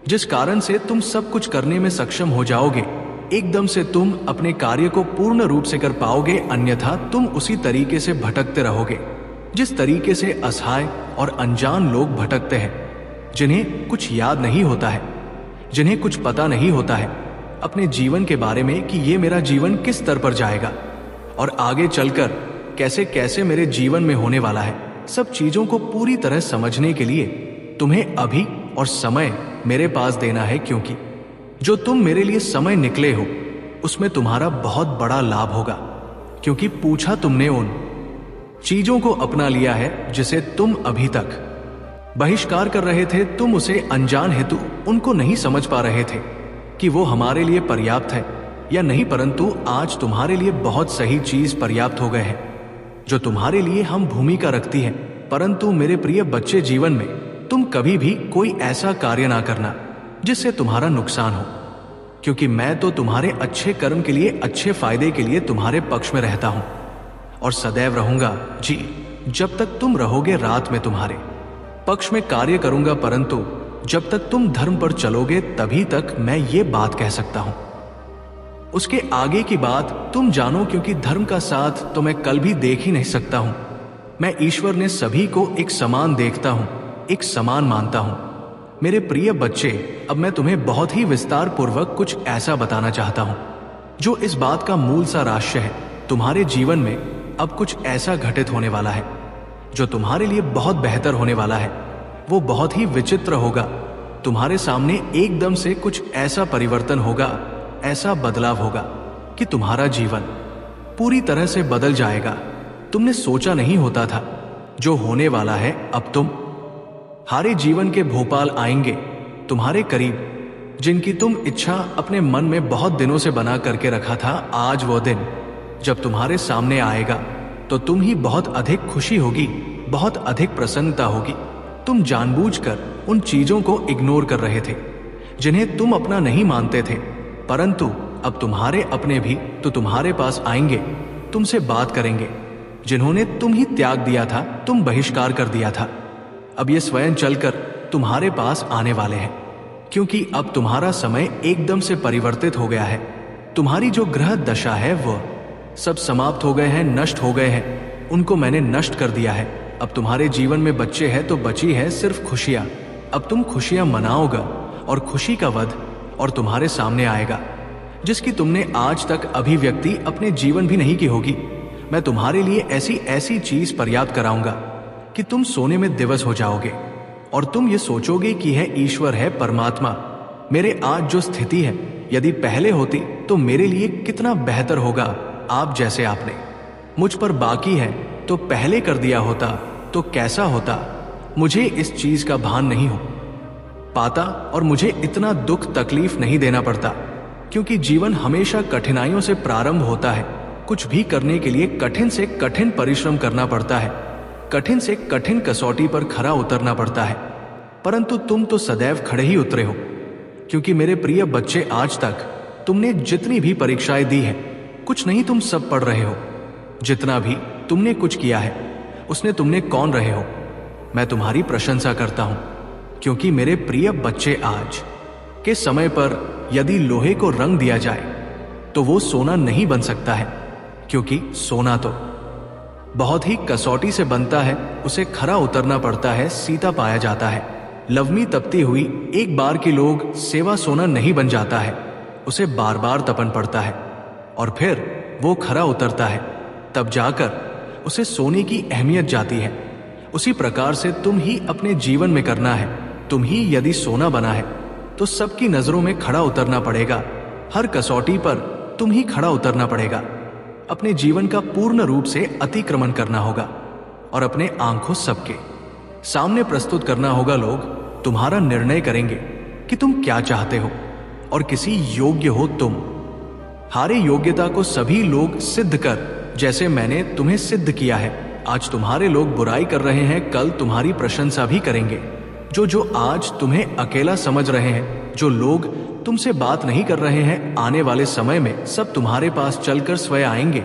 जिस कारण से तुम सब कुछ करने में सक्षम हो जाओगे। एकदम से तुम अपने कार्य को पूर्ण रूप से कर पाओगे, अन्यथा तुम उसी तरीके से भटकते रहोगे जिस तरीके से असहाय और अनजान लोग भटकते हैं, जिन्हें कुछ याद नहीं होता है, जिन्हें कुछ पता नहीं होता है अपने जीवन के बारे में कि ये मेरा जीवन किस स्तर पर जाएगा और आगे चलकर कैसे कैसे मेरे जीवन में होने वाला है। सब चीजों को पूरी तरह समझने के लिए तुम्हें अभी और समय मेरे पास देना है, क्योंकि जो तुम मेरे लिए समय निकले हो उसमें तुम्हारा बहुत बड़ा लाभ होगा, क्योंकि पूछा तुमने उन चीजों को अपना लिया है जिसे तुम अभी तक बहिष्कार कर रहे थे। तुम उसे अनजान हेतु उनको नहीं समझ पा रहे थे कि वो हमारे लिए पर्याप्त है या नहीं, परंतु आज तुम्हारे लिए बहुत सही चीज पर्याप्त हो गए हैं जो तुम्हारे लिए हम भूमिका रखती है। परंतु मेरे प्रिय बच्चे, जीवन में तुम कभी भी कोई ऐसा कार्य ना करना जिससे तुम्हारा नुकसान हो, क्योंकि मैं तो तुम्हारे अच्छे कर्म के लिए, अच्छे फायदे के लिए तुम्हारे पक्ष में रहता हूं और सदैव रहूंगा। जी, जब तक तुम रहोगे रात में तुम्हारे पक्ष में कार्य करूंगा। परंतु जब तक तुम धर्म पर चलोगे तभी तक मैं ये बात कह सकता हूं। उसके आगे की बात तुम जानो, क्योंकि धर्म का साथ तो मैं कल भी देख ही नहीं सकता हूं। मैं ईश्वर ने सभी को एक समान देखता हूं, एक समान मानता हूं। मेरे प्रिय बच्चे, अब मैं तुम्हें बहुत ही विस्तार पूर्वक कुछ ऐसा बताना चाहता हूं जो इस बात का मूल सा रहस्य है। तुम्हारे जीवन में अब कुछ ऐसा घटित होने वाला है जो तुम्हारे लिए बहुत बेहतर होने वाला है। वो बहुत ही विचित्र होगा। तुम्हारे सामने एकदम से कुछ ऐसा परिवर्तन होगा, ऐसा बदलाव होगा कि तुम्हारा जीवन पूरी तरह से बदल जाएगा। तुमने सोचा नहीं होता था जो होने वाला है। अब तुम्हारे जीवन के भोपाल आएंगे तुम्हारे करीब, जिनकी तुम इच्छा अपने मन में बहुत दिनों से बना करके रखा था। आज वो दिन जब तुम्हारे सामने आएगा तो तुम ही बहुत अधिक खुशी होगी, बहुत अधिक प्रसन्नता होगी। तुम जानबूझकर उन चीजों को इग्नोर कर रहे थे जिन्हें तुम अपना नहीं मानते थे, परंतु अब तुम्हारे अपने भी तो तुम्हारे पास आएंगे, तुमसे बात करेंगे। जिन्होंने तुम ही त्याग दिया था, तुम बहिष्कार कर दिया था, अब ये स्वयं चलकर तुम्हारे पास आने वाले हैं, क्योंकि अब तुम्हारा समय एकदम से परिवर्तित हो गया है। तुम्हारी जो ग्रह दशा है वह सब समाप्त हो गए हैं, नष्ट हो गए हैं। उनको मैंने नष्ट कर दिया है। अब तुम्हारे जीवन में बच्चे हैं तो बची है सिर्फ खुशियां। अब तुम खुशियां मनाओगे और खुशी का वध और तुम्हारे सामने आएगा जिसकी तुमने आज तक अभिव्यक्ति अपने जीवन भी नहीं की होगी। मैं तुम्हारे लिए ऐसी ऐसी चीज पर्याप्त कराऊंगा कि तुम सोने में दिवस हो जाओगे और तुम ये सोचोगे कि है ईश्वर है, परमात्मा। मेरे आज जो स्थिति है यदि पहले होती तो मेरे लिए कितना बेहतर होगा। आप जैसे आपने मुझ पर बाकी है तो पहले कर दिया होता तो कैसा होता। मुझे इस चीज का भान नहीं हो पाता और मुझे इतना दुख तकलीफ नहीं देना पड़ता, क्योंकि जीवन हमेशा कठिनाइयों से प्रारंभ होता है। कुछ भी करने के लिए कठिन से कठिन परिश्रम करना पड़ता है, कठिन से कठिन कसौटी पर खरा उतरना पड़ता है, परंतु तुम तो सदैव खड़े ही उतरे हो। क्योंकि मेरे प्रिय बच्चे, आज तक तुमने जितनी भी परीक्षाएं दी है, कुछ नहीं तुम सब पढ़ रहे हो। जितना भी तुमने कुछ किया है उसने तुमने कौन रहे हो। मैं तुम्हारी प्रशंसा करता हूं, क्योंकि मेरे प्रिय बच्चे, आज के समय पर यदि लोहे को रंग दिया जाए तो वो सोना नहीं बन सकता है, क्योंकि सोना तो बहुत ही कसौटी से बनता है, उसे खरा उतरना पड़ता है, सीता पाया जाता है। लवमी तपती हुई एक बार की लोग सेवा सोना नहीं बन जाता है, उसे बार बार तपन पड़ता है और फिर वो खरा उतरता है, तब जाकर उसे सोने की अहमियत जाती है। उसी प्रकार से तुम ही अपने जीवन में करना है। तुम ही यदि सोना बना है तो सबकी नजरों में खड़ा उतरना पड़ेगा। हर कसौटी पर तुम ही खड़ा उतरना पड़ेगा। अपने जीवन का पूर्ण रूप से अतिक्रमण करना होगा और अपने आंखों सबके सामने प्रस्तुत करना होगा। लोग तुम्हारा निर्णय करेंगे कि तुम क्या चाहते हो और किसी योग्य हो तुम। हारे योग्यता को सभी लोग सिद्ध कर, जैसे मैंने तुम्हें सिद्ध किया है। आज तुम्हारे लोग बुराई कर रहे हैं, कल तुम्हारी प्रशंसा भी करेंगे। जो आज तुम्हें अकेला समझ रहे हैं, जो लोग तुमसे बात नहीं कर रहे हैं, आने वाले समय में सब तुम्हारे पास चलकर स्वयं आएंगे,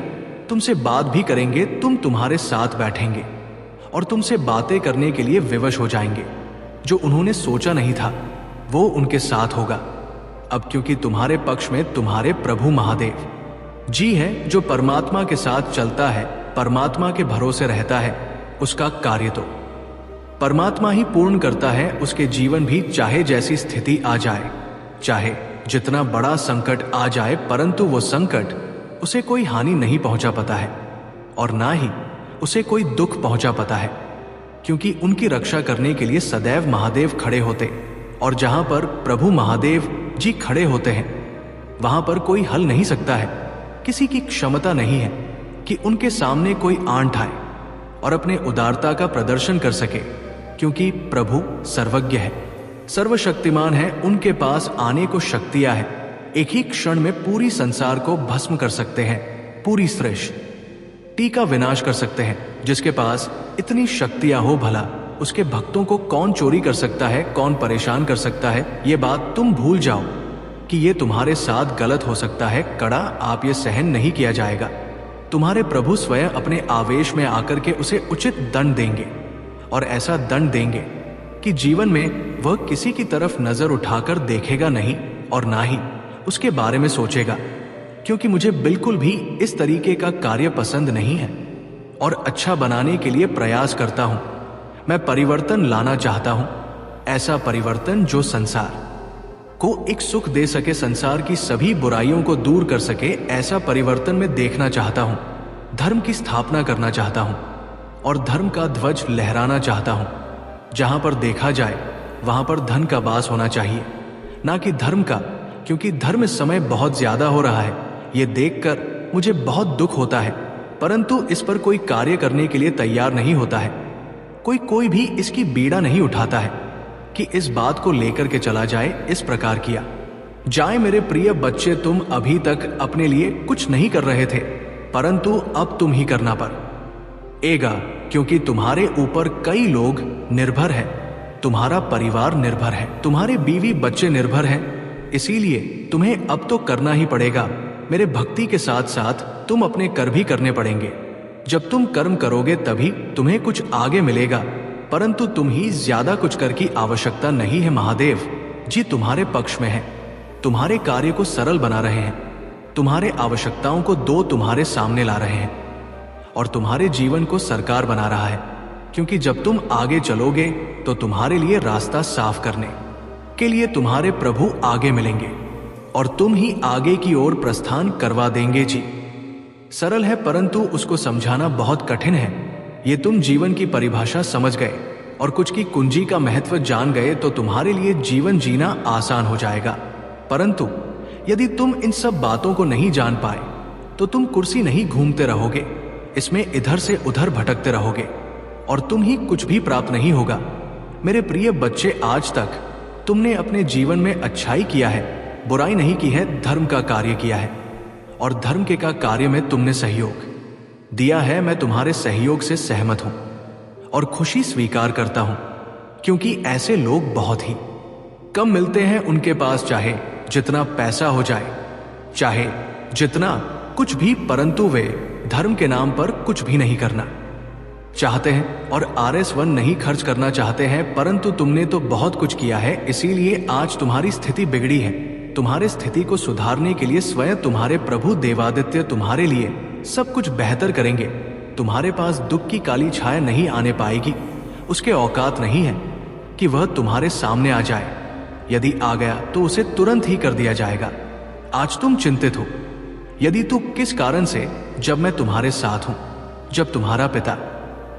तुमसे बात भी करेंगे, तुम्हारे साथ बैठेंगे और तुमसे बातें करने के लिए विवश हो जाएंगे। जो उन्होंने सोचा नहीं था वो उनके साथ होगा। अब क्योंकि तुम्हारे पक्ष में तुम्हारे प्रभु महादेव जी है, जो परमात्मा के साथ चलता है, परमात्मा के भरोसे रहता है, उसका कार्य तो परमात्मा ही पूर्ण करता है। उसके जीवन भी चाहे जैसी स्थिति आ जाए, चाहे जितना बड़ा संकट आ जाए, परंतु वो संकट उसे कोई हानि नहीं पहुंचा पाता है और ना ही उसे कोई दुख पहुंचा पाता है, क्योंकि उनकी रक्षा करने के लिए सदैव महादेव खड़े होते। और जहां पर प्रभु महादेव जी खड़े होते हैं वहां पर कोई हल नहीं सकता है। किसी की क्षमता नहीं है कि उनके सामने कोई आन ठाए और अपने उदारता का प्रदर्शन कर सके, क्योंकि प्रभु सर्वज्ञ है, सर्वशक्तिमान है। उनके पास आने को शक्तियां हैं, एक ही क्षण में पूरी संसार को भस्म कर सकते हैं, पूरी सृष्टि का विनाश कर सकते हैं। जिसके पास इतनी शक्तियां हो, भला उसके भक्तों को कौन चोरी कर सकता है, कौन परेशान कर सकता है। ये बात तुम भूल जाओ कि ये तुम्हारे साथ गलत हो सकता है, कड़ा आप ये सहन नहीं किया जाएगा। तुम्हारे प्रभु स्वयं अपने आवेश में आकर के उसे उचित दंड देंगे और ऐसा दंड देंगे कि जीवन में वह किसी की तरफ नजर उठाकर देखेगा नहीं और ना ही उसके बारे में सोचेगा, क्योंकि मुझे बिल्कुल भी इस तरीके का कार्य पसंद नहीं है और अच्छा बनाने के लिए प्रयास करता हूं। मैं परिवर्तन लाना चाहता हूं, ऐसा परिवर्तन जो संसार को एक सुख दे सके, संसार की सभी बुराइयों को दूर कर सके। ऐसा परिवर्तन मैं देखना चाहता हूं। धर्म की स्थापना करना चाहता हूं और धर्म का ध्वज लहराना चाहता हूं। जहां पर देखा जाए वहां पर धन का वास होना चाहिए, ना कि धर्म का, क्योंकि धर्म इस समय बहुत ज्यादा हो रहा है। ये देखकर मुझे बहुत दुख होता है, परंतु इस पर कोई कार्य करने के लिए तैयार नहीं होता है। कोई भी इसकी बीड़ा नहीं उठाता है कि इस बात को लेकर के चला जाए। इस प्रकार किया जाए। मेरे प्रिय बच्चे, तुम अभी तक अपने लिए कुछ नहीं कर रहे थे, परंतु अब तुम ही करना पड़ेगा, क्योंकि तुम्हारे ऊपर कई लोग निर्भर हैं। तुम्हारा परिवार निर्भर है, तुम्हारे बीवी बच्चे निर्भर हैं। इसीलिए तुम्हें अब तो करना ही पड़ेगा। मेरे भक्ति के साथ साथ तुम अपने कर्म भी करने पड़ेंगे। जब तुम कर्म करोगे तभी तुम्हें कुछ आगे मिलेगा, परंतु तुम ही ज्यादा कुछ कर की आवश्यकता नहीं है। महादेव जी तुम्हारे पक्ष में है, तुम्हारे कार्य को सरल बना रहे हैं, तुम्हारे आवश्यकताओं को दो तुम्हारे सामने ला रहे हैं और तुम्हारे जीवन को सरकार बना रहा है। क्योंकि जब तुम आगे चलोगे तो तुम्हारे लिए रास्ता साफ करने के लिए तुम्हारे प्रभु आगे मिलेंगे और तुम ही आगे की ओर प्रस्थान करवा देंगे। जी सरल है, परंतु उसको समझाना बहुत कठिन है। ये तुम जीवन की परिभाषा समझ गए और कुछ की कुंजी का महत्व जान गए तो तुम्हारे लिए जीवन जीना आसान हो जाएगा। परंतु यदि तुम इन सब बातों को नहीं जान पाए तो तुम कुर्सी नहीं घूमते रहोगे, इसमें इधर से उधर भटकते रहोगे और तुम ही कुछ भी प्राप्त नहीं होगा। मेरे प्रिय बच्चे, आज तक तुमने अपने जीवन में अच्छाई किया है, बुराई नहीं की है, धर्म का कार्य किया है और धर्म के का कार्य में तुमने सहयोग दिया है। मैं तुम्हारे सहयोग से सहमत हूं और खुशी स्वीकार करता हूं, क्योंकि ऐसे लोग बहुत ही कम मिलते हैं। उनके पास चाहे जितना पैसा हो जाए, चाहे जितना कुछ भी, परंतु वे धर्म के नाम पर कुछ भी नहीं करना चाहते हैं और RS1 नहीं खर्च करना चाहते हैं। परंतु तुमने तो बहुत कुछ किया है, इसीलिए आज तुम्हारी स्थिति बिगड़ी है। तुम्हारे स्थिति को सुधारने के लिए स्वयं तुम्हारे प्रभु देवादित्य तुम्हारे लिए सब कुछ बेहतर करेंगे। तुम्हारे पास दुख की काली छाया नहीं आने पाएगी, उसके औकात नहीं है कि वह तुम्हारे सामने आ जाए। यदि आ गया तो उसे तुरंत ही कर दिया जाएगा। आज तुम चिंतित हो, यदि तू किस कारण से, जब मैं तुम्हारे साथ हूं, जब तुम्हारा पिता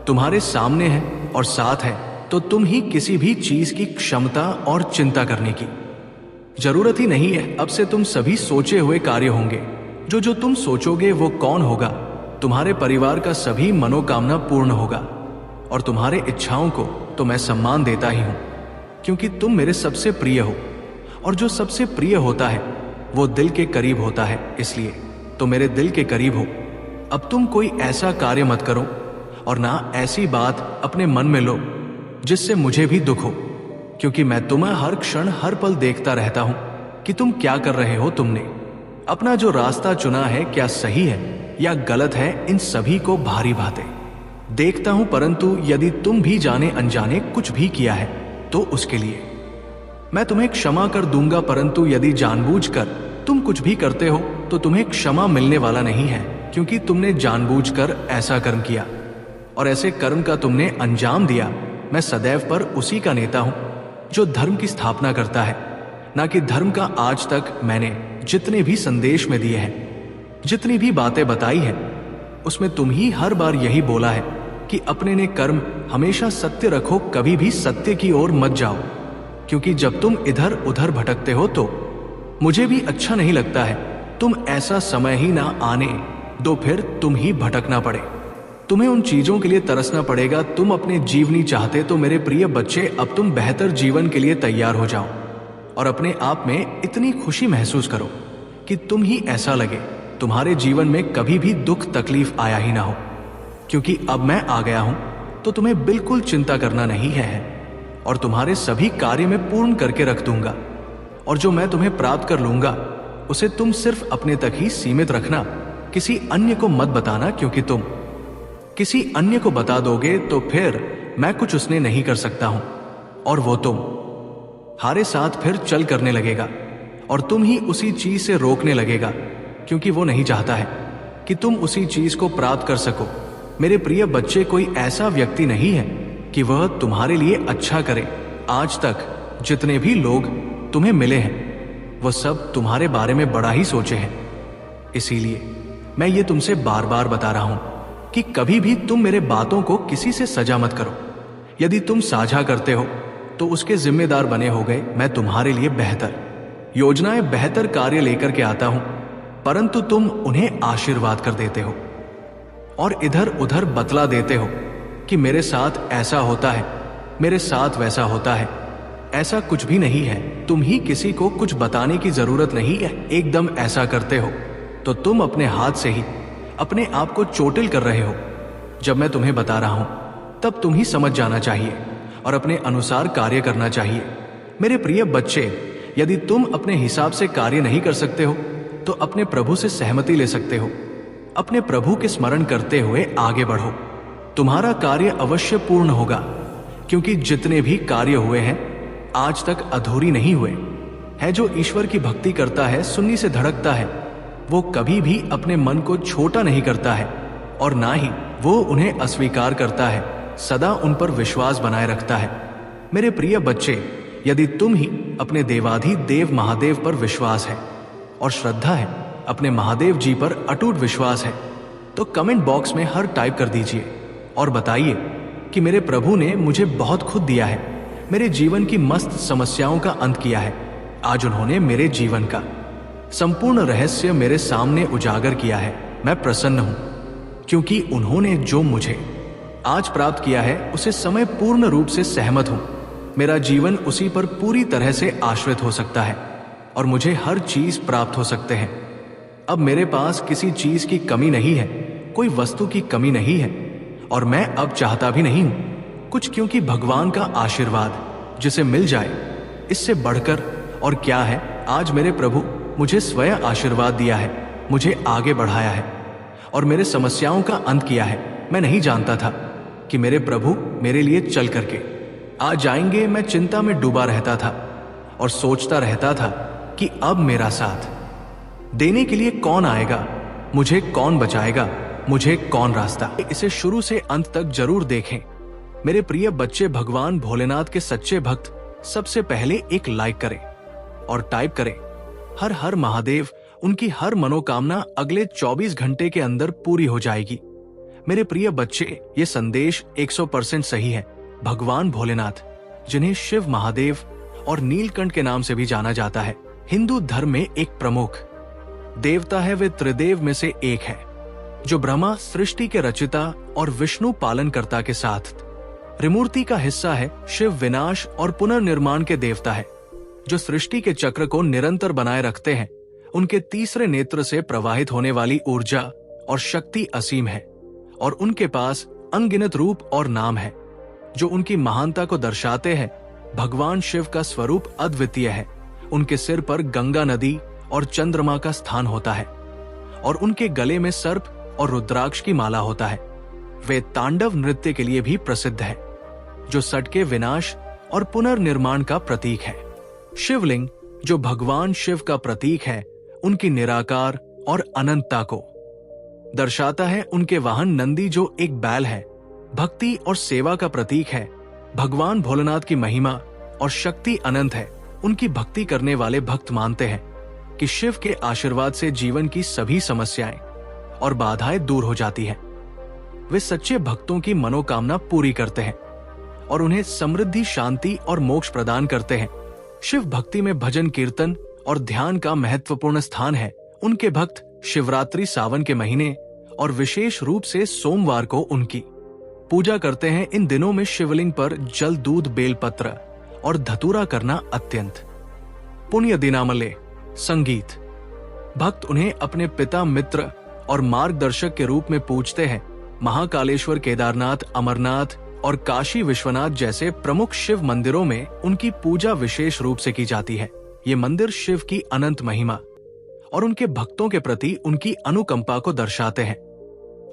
तुम्हारे सामने है और साथ है, तो तुम ही किसी भी चीज की क्षमता और चिंता करने की जरूरत ही नहीं है। अब से तुम सभी सोचे हुए कार्य होंगे। जो तुम सोचोगे वो कौन होगा, तुम्हारे परिवार का सभी मनोकामना पूर्ण होगा और तुम्हारे इच्छाओं को तो मैं सम्मान देता ही हूं, क्योंकि तुम मेरे सबसे प्रिय हो और जो सबसे प्रिय होता है वो दिल के करीब होता है। इसलिए तो मेरे दिल के करीब हो। अब तुम कोई ऐसा कार्य मत करो और ना ऐसी बात अपने मन में लो जिससे मुझे भी दुख हो, क्योंकि मैं तुम्हें हर क्षण हर पल देखता रहता हूं कि तुम क्या कर रहे हो। तुमने अपना जो रास्ता चुना है, क्या सही है या गलत है, इन सभी को भारी भांति देखता हूं। परंतु यदि तुम भी जाने अनजाने कुछ भी किया है तो उसके लिए मैं तुम्हें क्षमा कर दूंगा, परंतु यदि जानबूझकर तुम कुछ भी करते हो तो तुम्हें क्षमा मिलने वाला नहीं है, क्योंकि तुमने जानबूझकर ऐसा कर्म किया और ऐसे कर्म का तुमने अंजाम दिया। मैं सदैव पर उसी का नेता हूं जो धर्म की स्थापना करता है, ना कि धर्म का। आज तक मैंने जितने भी संदेश में दिए हैं, जितनी भी बातें बताई हैं, उसमें तुम ही हर बार यही बोला है कि अपने ने कर्म हमेशा सत्य रखो, कभी भी सत्य की ओर मत जाओ, क्योंकि जब तुम इधर उधर भटकते हो तो मुझे भी अच्छा नहीं लगता है। तुम ऐसा समय ही ना आने दो फिर तुम ही भटकना पड़े, तुम्हें उन चीजों के लिए तरसना पड़ेगा। तुम अपने जीवनी चाहते तो मेरे प्रिय बच्चे, अब तुम बेहतर जीवन के लिए तैयार हो जाओ और अपने आप में इतनी खुशी महसूस करो कि तुम ही ऐसा लगे तुम्हारे जीवन में कभी भी दुख तकलीफ आया ही ना हो, क्योंकि अब मैं आ गया हूं तो तुम्हें बिल्कुल चिंता करना नहीं है और तुम्हारे सभी कार्य में पूर्ण करके रख दूंगा। और जो मैं तुम्हें प्राप्त कर लूंगा उसे तुम सिर्फ अपने तक ही सीमित रखना, किसी अन्य को मत बताना, क्योंकि तुम किसी अन्य को बता दोगे तो फिर मैं कुछ उसने नहीं कर सकता हूं और वो तुम हारे साथ फिर चल करने लगेगा और तुम ही उसी चीज से रोकने लगेगा, क्योंकि वो नहीं चाहता है कि तुम उसी चीज को प्राप्त कर सको। मेरे प्रिय बच्चे, कोई ऐसा व्यक्ति नहीं है कि वह तुम्हारे लिए अच्छा करे। आज तक जितने भी लोग तुम्हें मिले हैं वो सब तुम्हारे बारे में बड़ा ही सोचे हैं। इसीलिए मैं ये तुमसे बार बार बता रहा हूं कि कभी भी तुम मेरे बातों को किसी से सजा मत करो। यदि तुम साझा करते हो तो उसके जिम्मेदार बने हो गए मैं तुम्हारे लिए बेहतर योजनाएं, बेहतर कार्य लेकर के आता हूं, परंतु तुम उन्हें आशीर्वाद कर देते हो और इधर उधर बतला देते हो कि मेरे साथ ऐसा होता है, मेरे साथ वैसा होता है। ऐसा कुछ भी नहीं है। तुम ही किसी को कुछ बताने की जरूरत नहीं है। एकदम ऐसा करते हो तो तुम अपने हाथ से ही अपने आप को चोटिल कर रहे हो। जब मैं तुम्हें बता रहा हूं तब तुम ही समझ जाना चाहिए और अपने अनुसार कार्य करना चाहिए। मेरे प्रिय बच्चे, यदि तुम अपने हिसाब से कार्य नहीं कर सकते हो तो अपने प्रभु से सहमति ले सकते हो। अपने प्रभु के स्मरण करते हुए आगे बढ़ो। तुम्हारा कार्य अवश्य पूर्ण होगा, क्योंकि जितने भी कार्य हुए हैं आज तक अधूरी नहीं हुए है। जो ईश्वर की भक्ति करता है, सुन्नी से धड़कता है, वो कभी भी अपने मन को छोटा नहीं करता है और ना ही वो उन्हें अस्वीकार करता है, सदा उन पर विश्वास बनाए रखता है। मेरे प्रिय बच्चे, यदि तुम ही अपने देवाधिदेव महादेव पर विश्वास है और श्रद्धा है, अपने महादेव जी पर अटूट विश्वास है, तो कमेंट बॉक्स में हर टाइप कर दीजिए और बताइए कि मेरे प्रभु ने मुझे बहुत खुद दिया है, मेरे जीवन की मस्त समस्याओं का अंत किया है। आज उन्होंने मेरे जीवन का संपूर्ण रहस्य मेरे सामने उजागर किया है। मैं प्रसन्न हूं, क्योंकि उन्होंने जो मुझे आज प्राप्त किया है उसे समय पूर्ण रूप से सहमत हूं। मेरा जीवन उसी पर पूरी तरह से आश्रित हो सकता है और मुझे हर चीज प्राप्त हो सकते हैं। अब मेरे पास किसी चीज की कमी नहीं है, कोई वस्तु की कमी नहीं है और मैं अब चाहता भी नहीं हूं कुछ, क्योंकि भगवान का आशीर्वाद जिसे मिल जाए इससे बढ़कर और क्या है। आज मेरे प्रभु मुझे स्वयं आशीर्वाद दिया है, मुझे आगे बढ़ाया है और मेरे समस्याओं का अंत किया है। मैं नहीं जानता था कि मेरे प्रभु मेरे लिए चल करके आ जाएंगे। मैं चिंता में डूबा रहता था और सोचता रहता था कि अब मेरा साथ देने के लिए कौन आएगा, मुझे कौन बचाएगा, मुझे कौन रास्ता। इसे शुरू से अंत तक जरूर देखें। मेरे प्रिय बच्चे, भगवान भोलेनाथ के सच्चे भक्त सबसे पहले एक लाइक करें और टाइप करें हर हर महादेव। उनकी हर मनोकामना अगले 24 घंटे के अंदर पूरी हो जाएगी। मेरे प्रिय बच्चे, ये संदेश 100% सही है। भगवान भोलेनाथ, जिन्हें शिव महादेव और नीलकंठ के नाम से भी जाना जाता है, हिंदू धर्म में एक प्रमुख देवता है। वे त्रिदेव में से एक है, जो ब्रह्मा सृष्टि के रचिता और विष्णु पालनकर्ता के साथ त्रिमूर्ति का हिस्सा है। शिव विनाश और पुनर्निर्माण के देवता है, जो सृष्टि के चक्र को निरंतर बनाए रखते हैं। उनके तीसरे नेत्र से प्रवाहित होने वाली ऊर्जा और शक्ति असीम है और उनके पास अनगिनत रूप और नाम है जो उनकी महानता को दर्शाते हैं। भगवान शिव का स्वरूप अद्वितीय है। उनके सिर पर गंगा नदी और चंद्रमा का स्थान होता है और उनके गले में सर्प और रुद्राक्ष की माला होता है। वे तांडव नृत्य के लिए भी प्रसिद्ध है, जो सट के विनाश और पुनर्निर्माण का प्रतीक है। शिवलिंग, जो भगवान शिव का प्रतीक है, उनकी निराकार और अनंतता को दर्शाता है। उनके वाहन नंदी, जो एक बैल है, भक्ति और सेवा का प्रतीक है। भगवान भोलेनाथ की महिमा और शक्ति अनंत है। उनकी भक्ति करने वाले भक्त मानते हैं कि शिव के आशीर्वाद से जीवन की सभी समस्याएं और बाधाएं दूर हो जाती हैं। वे सच्चे भक्तों की मनोकामना पूरी करते हैं और उन्हें समृद्धि, शांति और मोक्ष प्रदान करते हैं। शिव भक्ति में भजन, कीर्तन और ध्यान का महत्वपूर्ण स्थान है। उनके भक्त शिवरात्रि, सावन के महीने और विशेष रूप से सोमवार को उनकी पूजा करते हैं। इन दिनों में शिवलिंग पर जल, दूध, बेलपत्र और धतूरा करना अत्यंत पुण्य दिनामले। संगीत, भक्त उन्हें अपने पिता, मित्र और मार्गदर्शक के रूप में पूजते हैं। महाकालेश्वर, केदारनाथ, अमरनाथ और काशी विश्वनाथ जैसे प्रमुख शिव मंदिरों में उनकी पूजा विशेष रूप से की जाती है। ये मंदिर शिव की अनंत महिमा और उनके भक्तों के प्रति उनकी अनुकंपा को दर्शाते हैं।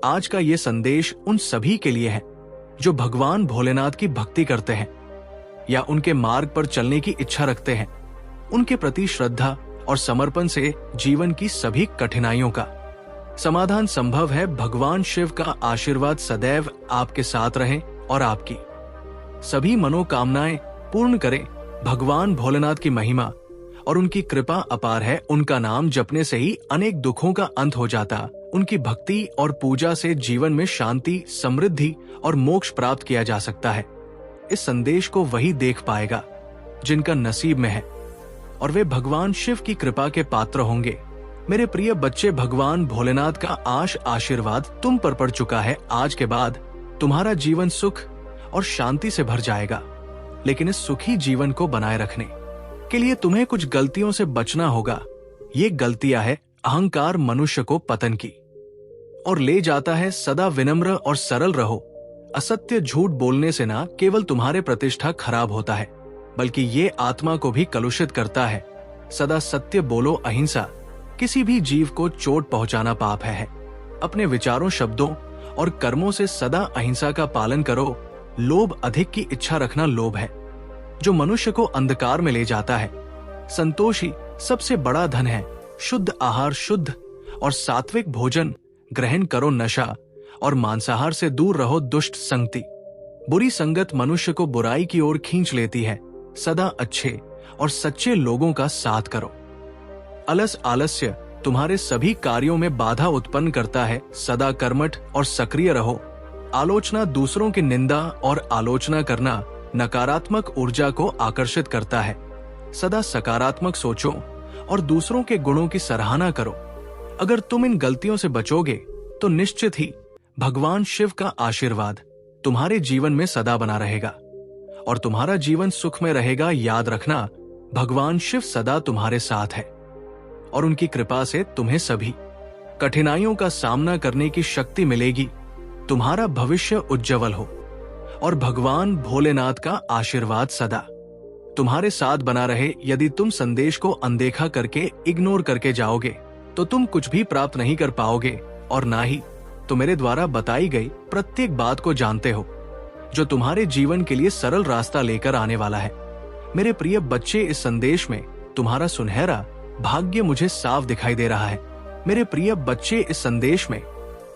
आज का ये संदेश उन सभी के लिए है जो भगवान भोलेनाथ की भक्ति करते हैं। या उनके मार्ग पर चलने की इच्छा रखते हैं, उनके प्रति श्रद्धा और समर्पण से जीवन की सभी कठिनाइयों का समाधान संभव है। भगवान शिव का आशीर्वाद सदैव आपके साथ रहे और आपकी सभी मनोकामनाएं पूर्ण करें। भगवान भोलेनाथ की महिमा और उनकी कृपा अपार है। उनका नाम जपने से ही अनेक दुखों का अंत हो जाता। उनकी भक्ति और पूजा से जीवन में शांति, समृद्धि और मोक्ष प्राप्त किया जा सकता है। इस संदेश को वही देख पाएगा जिनका नसीब में है, और वे भगवान शिव की कृपा के पात्र होंगे। मेरे प्रिय बच्चे, भगवान भोलेनाथ का आशीर्वाद तुम पर पड़ चुका है। आज के बाद तुम्हारा जीवन सुख और शांति से भर जाएगा। लेकिन इस सुखी जीवन को बनाए रखने के लिए तुम्हें कुछ गलतियों से बचना होगा। ये गलतियां है अहंकार मनुष्य को पतन की और ले जाता है। सदा विनम्र और सरल रहो। असत्य झूठ बोलने से ना केवल तुम्हारे प्रतिष्ठा खराब होता है, बल्कि ये आत्मा को भी कलुषित करता है। सदा सत्य बोलो। अहिंसा। किसी भी जीव को चोट पहुंचाना पाप है। अपने विचारों, शब्दों और कर्मों से सदा अहिंसा का पालन करो। लोभ, अधिक की इच्छा रखना लोभ है जो मनुष्य को अंधकार में ले जाता है। संतोष ही सबसे बड़ा धन है। शुद्ध आहार, शुद्ध और सात्विक भोजन ग्रहण करो। नशा और मांसाहार से दूर रहो। दुष्ट संगति, बुरी संगत मनुष्य को बुराई की ओर खींच लेती है। सदा अच्छे और सच्चे लोगों का साथ करो। आलस्य तुम्हारे सभी कार्यों में बाधा उत्पन्न करता है। सदा कर्मठ और सक्रिय रहो। आलोचना, दूसरों की निंदा और आलोचना करना नकारात्मक ऊर्जा को आकर्षित करता है। सदा सकारात्मक सोचो और दूसरों के गुणों की सराहना करो। अगर तुम इन गलतियों से बचोगे तो निश्चित ही भगवान शिव का आशीर्वाद तुम्हारे जीवन में सदा बना रहेगा और तुम्हारा जीवन सुख में रहेगा। याद रखना, भगवान शिव सदा तुम्हारे साथ है और उनकी कृपा से तुम्हें सभी कठिनाइयों का सामना करने की शक्ति मिलेगी। तुम्हारा भविष्य उज्जवल हो और भगवान भोलेनाथ का आशीर्वाद सदा तुम्हारे साथ बना रहे। यदि तुम संदेश को अनदेखा करके, इग्नोर करके जाओगे तो तुम कुछ भी प्राप्त नहीं कर पाओगे और ना ही तो मेरे द्वारा बताई गई प्रत्येक बात को जानते हो जो तुम्हारे जीवन के लिए सरल रास्ता लेकर आने वाला है। मेरे प्रिय बच्चे, इस संदेश में तुम्हारा सुनहरा भाग्य मुझे साफ दिखाई दे रहा है। मेरे प्रिय बच्चे, इस संदेश में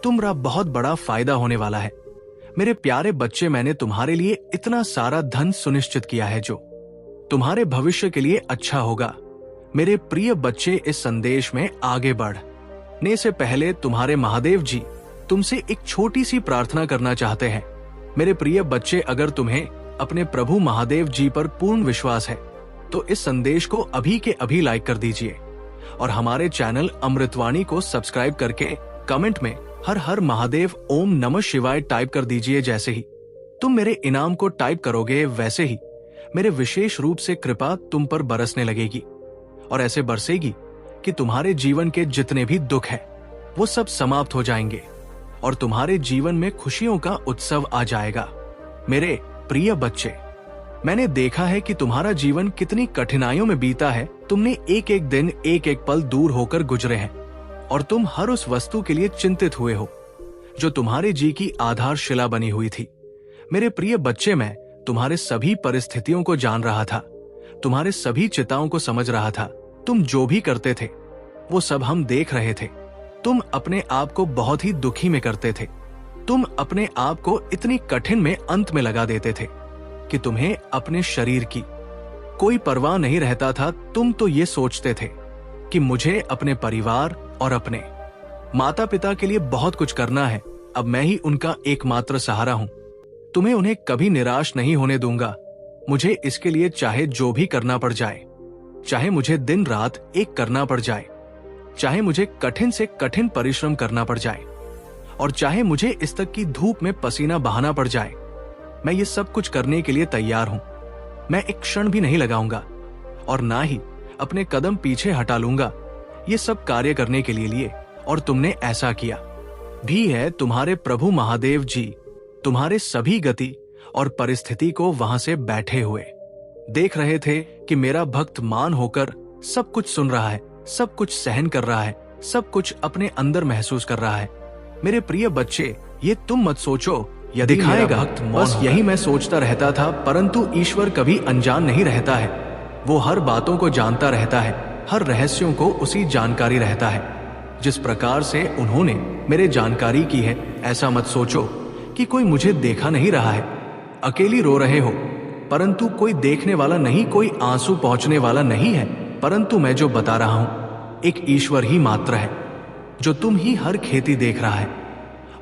तुम्हारा बहुत बड़ा फायदा होने वाला है। मेरे प्यारे बच्चे, मैंने तुम्हारे लिए इतना सारा धन सुनिश्चित किया है जो तुम्हारे भविष्य के लिए अच्छा होगा। मेरे प्रिय बच्चे, इस संदेश में आगे बढ़ने से पहले तुम्हारे महादेव जी तुमसे एक छोटी सी प्रार्थना करना चाहते हैं। मेरे प्रिय बच्चे, अगर तुम्हें अपने प्रभु महादेव जी पर पूर्ण विश्वास है तो इस संदेश को अभी के अभी लाइक कर दीजिए और हमारे चैनल अमृतवाणी को सब्सक्राइब करके कमेंट में हर हर महादेव, ओम नमः शिवाय टाइप कर दीजिए। जैसे ही तुम मेरे इनाम को टाइप करोगे वैसे ही मेरे विशेष रूप से कृपा तुम पर बरसने लगेगी और ऐसे बरसेगी कि तुम्हारे जीवन के जितने भी दुख है वो सब समाप्त हो जाएंगे और तुम्हारे जीवन में खुशियों का उत्सव आ जाएगा। मेरे प्रिय बच्चे, मैंने देखा है कि तुम्हारा जीवन कितनी कठिनाइयों में बीता है। तुमने एक एक दिन, एक एक पल दूर होकर गुजरे हैं और तुम हर उस वस्तु के लिए चिंतित हुए हो जो तुम्हारे जी की आधारशिला बनी हुई थी। मेरे प्रिय बच्चे, मैं तुम्हारे सभी परिस्थितियों को जान रहा था, तुम्हारे सभी चिताओं को समझ रहा था। तुम जो भी करते थे वो सब हम देख रहे थे। तुम अपने आप को बहुत ही दुखी में करते थे। तुम अपने आप को इतनी कठिन में अंत में लगा देते थे कि तुम्हें अपने शरीर की कोई परवाह नहीं रहता था। तुम तो ये सोचते थे कि मुझे अपने परिवार और अपने माता पिता के लिए बहुत कुछ करना है। अब मैं ही उनका एकमात्र सहारा हूं। तुम्हें उन्हें कभी निराश नहीं होने दूंगा। मुझे इसके लिए चाहे जो भी करना पड़ जाए, चाहे मुझे दिन रात एक करना पड़ जाए, चाहे मुझे कठिन से कठिन परिश्रम करना पड़ जाए और चाहे मुझे इस तक की धूप में पसीना बहाना पड़ जाए, मैं ये सब कुछ करने के लिए तैयार हूं। मैं एक क्षण भी नहीं लगाऊंगा और ना ही अपने कदम पीछे हटा लूंगा ये सब कार्य करने के लिए। और तुमने ऐसा किया भी है। तुम्हारे प्रभु महादेव जी तुम्हारे सभी गति और परिस्थिति को वहां से बैठे हुए देख रहे थे कि मेरा भक्त मान होकर सब कुछ सुन रहा है, सब कुछ सहन कर रहा है, सब कुछ अपने अंदर महसूस कर रहा है। मेरे प्रिय बच्चे, ये तुम मत सोचो यदि दिखाएगा। बस यही मैं सोचता रहता था, परंतु ईश्वर कभी अनजान नहीं रहता है। वो हर बातों को जानता रहता है, हर रहस्यों को उसी जानकारी रहता है। जिस प्रकार से उन्होंने मेरे जानकारी की है, ऐसा मत सोचो कि कोई मुझे देखा नहीं रहा है। अकेली रो रहे हो, परंतु कोई देखने वाला नहीं, कोई आंसू पहुंचने वाला नहीं है। परंतु मैं जो बता रहा हूं, एक ईश्वर ही मात्र है जो तुम ही हर खेती देख रहा है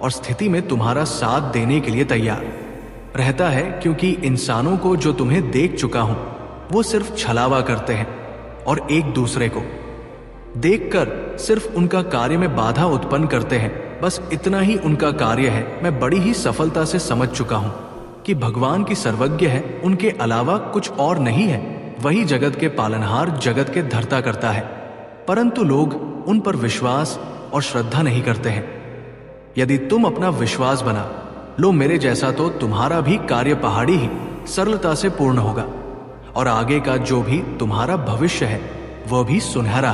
और स्थिति में तुम्हारा साथ देने के लिए तैयार रहता है। क्योंकि इंसानों को जो तुम्हें देख चुका हूं, वो सिर्फ छलावा करते हैं और एक दूसरे को देखकर सिर्फ उनका कार्य में बाधा उत्पन्न करते हैं। बस इतना ही उनका कार्य है। मैं बड़ी ही सफलता से समझ चुका हूं कि भगवान की सर्वज्ञ है, उनके अलावा कुछ और नहीं है। वही जगत के पालनहार, जगत के धर्ता करता है, परंतु लोग उन पर विश्वास और श्रद्धा नहीं करते हैं। यदि तुम अपना विश्वास बना लो मेरे जैसा, तो तुम्हारा भी कार्य पहाड़ी ही सरलता से पूर्ण होगा और आगे का जो भी तुम्हारा भविष्य है, वह भी सुनहरा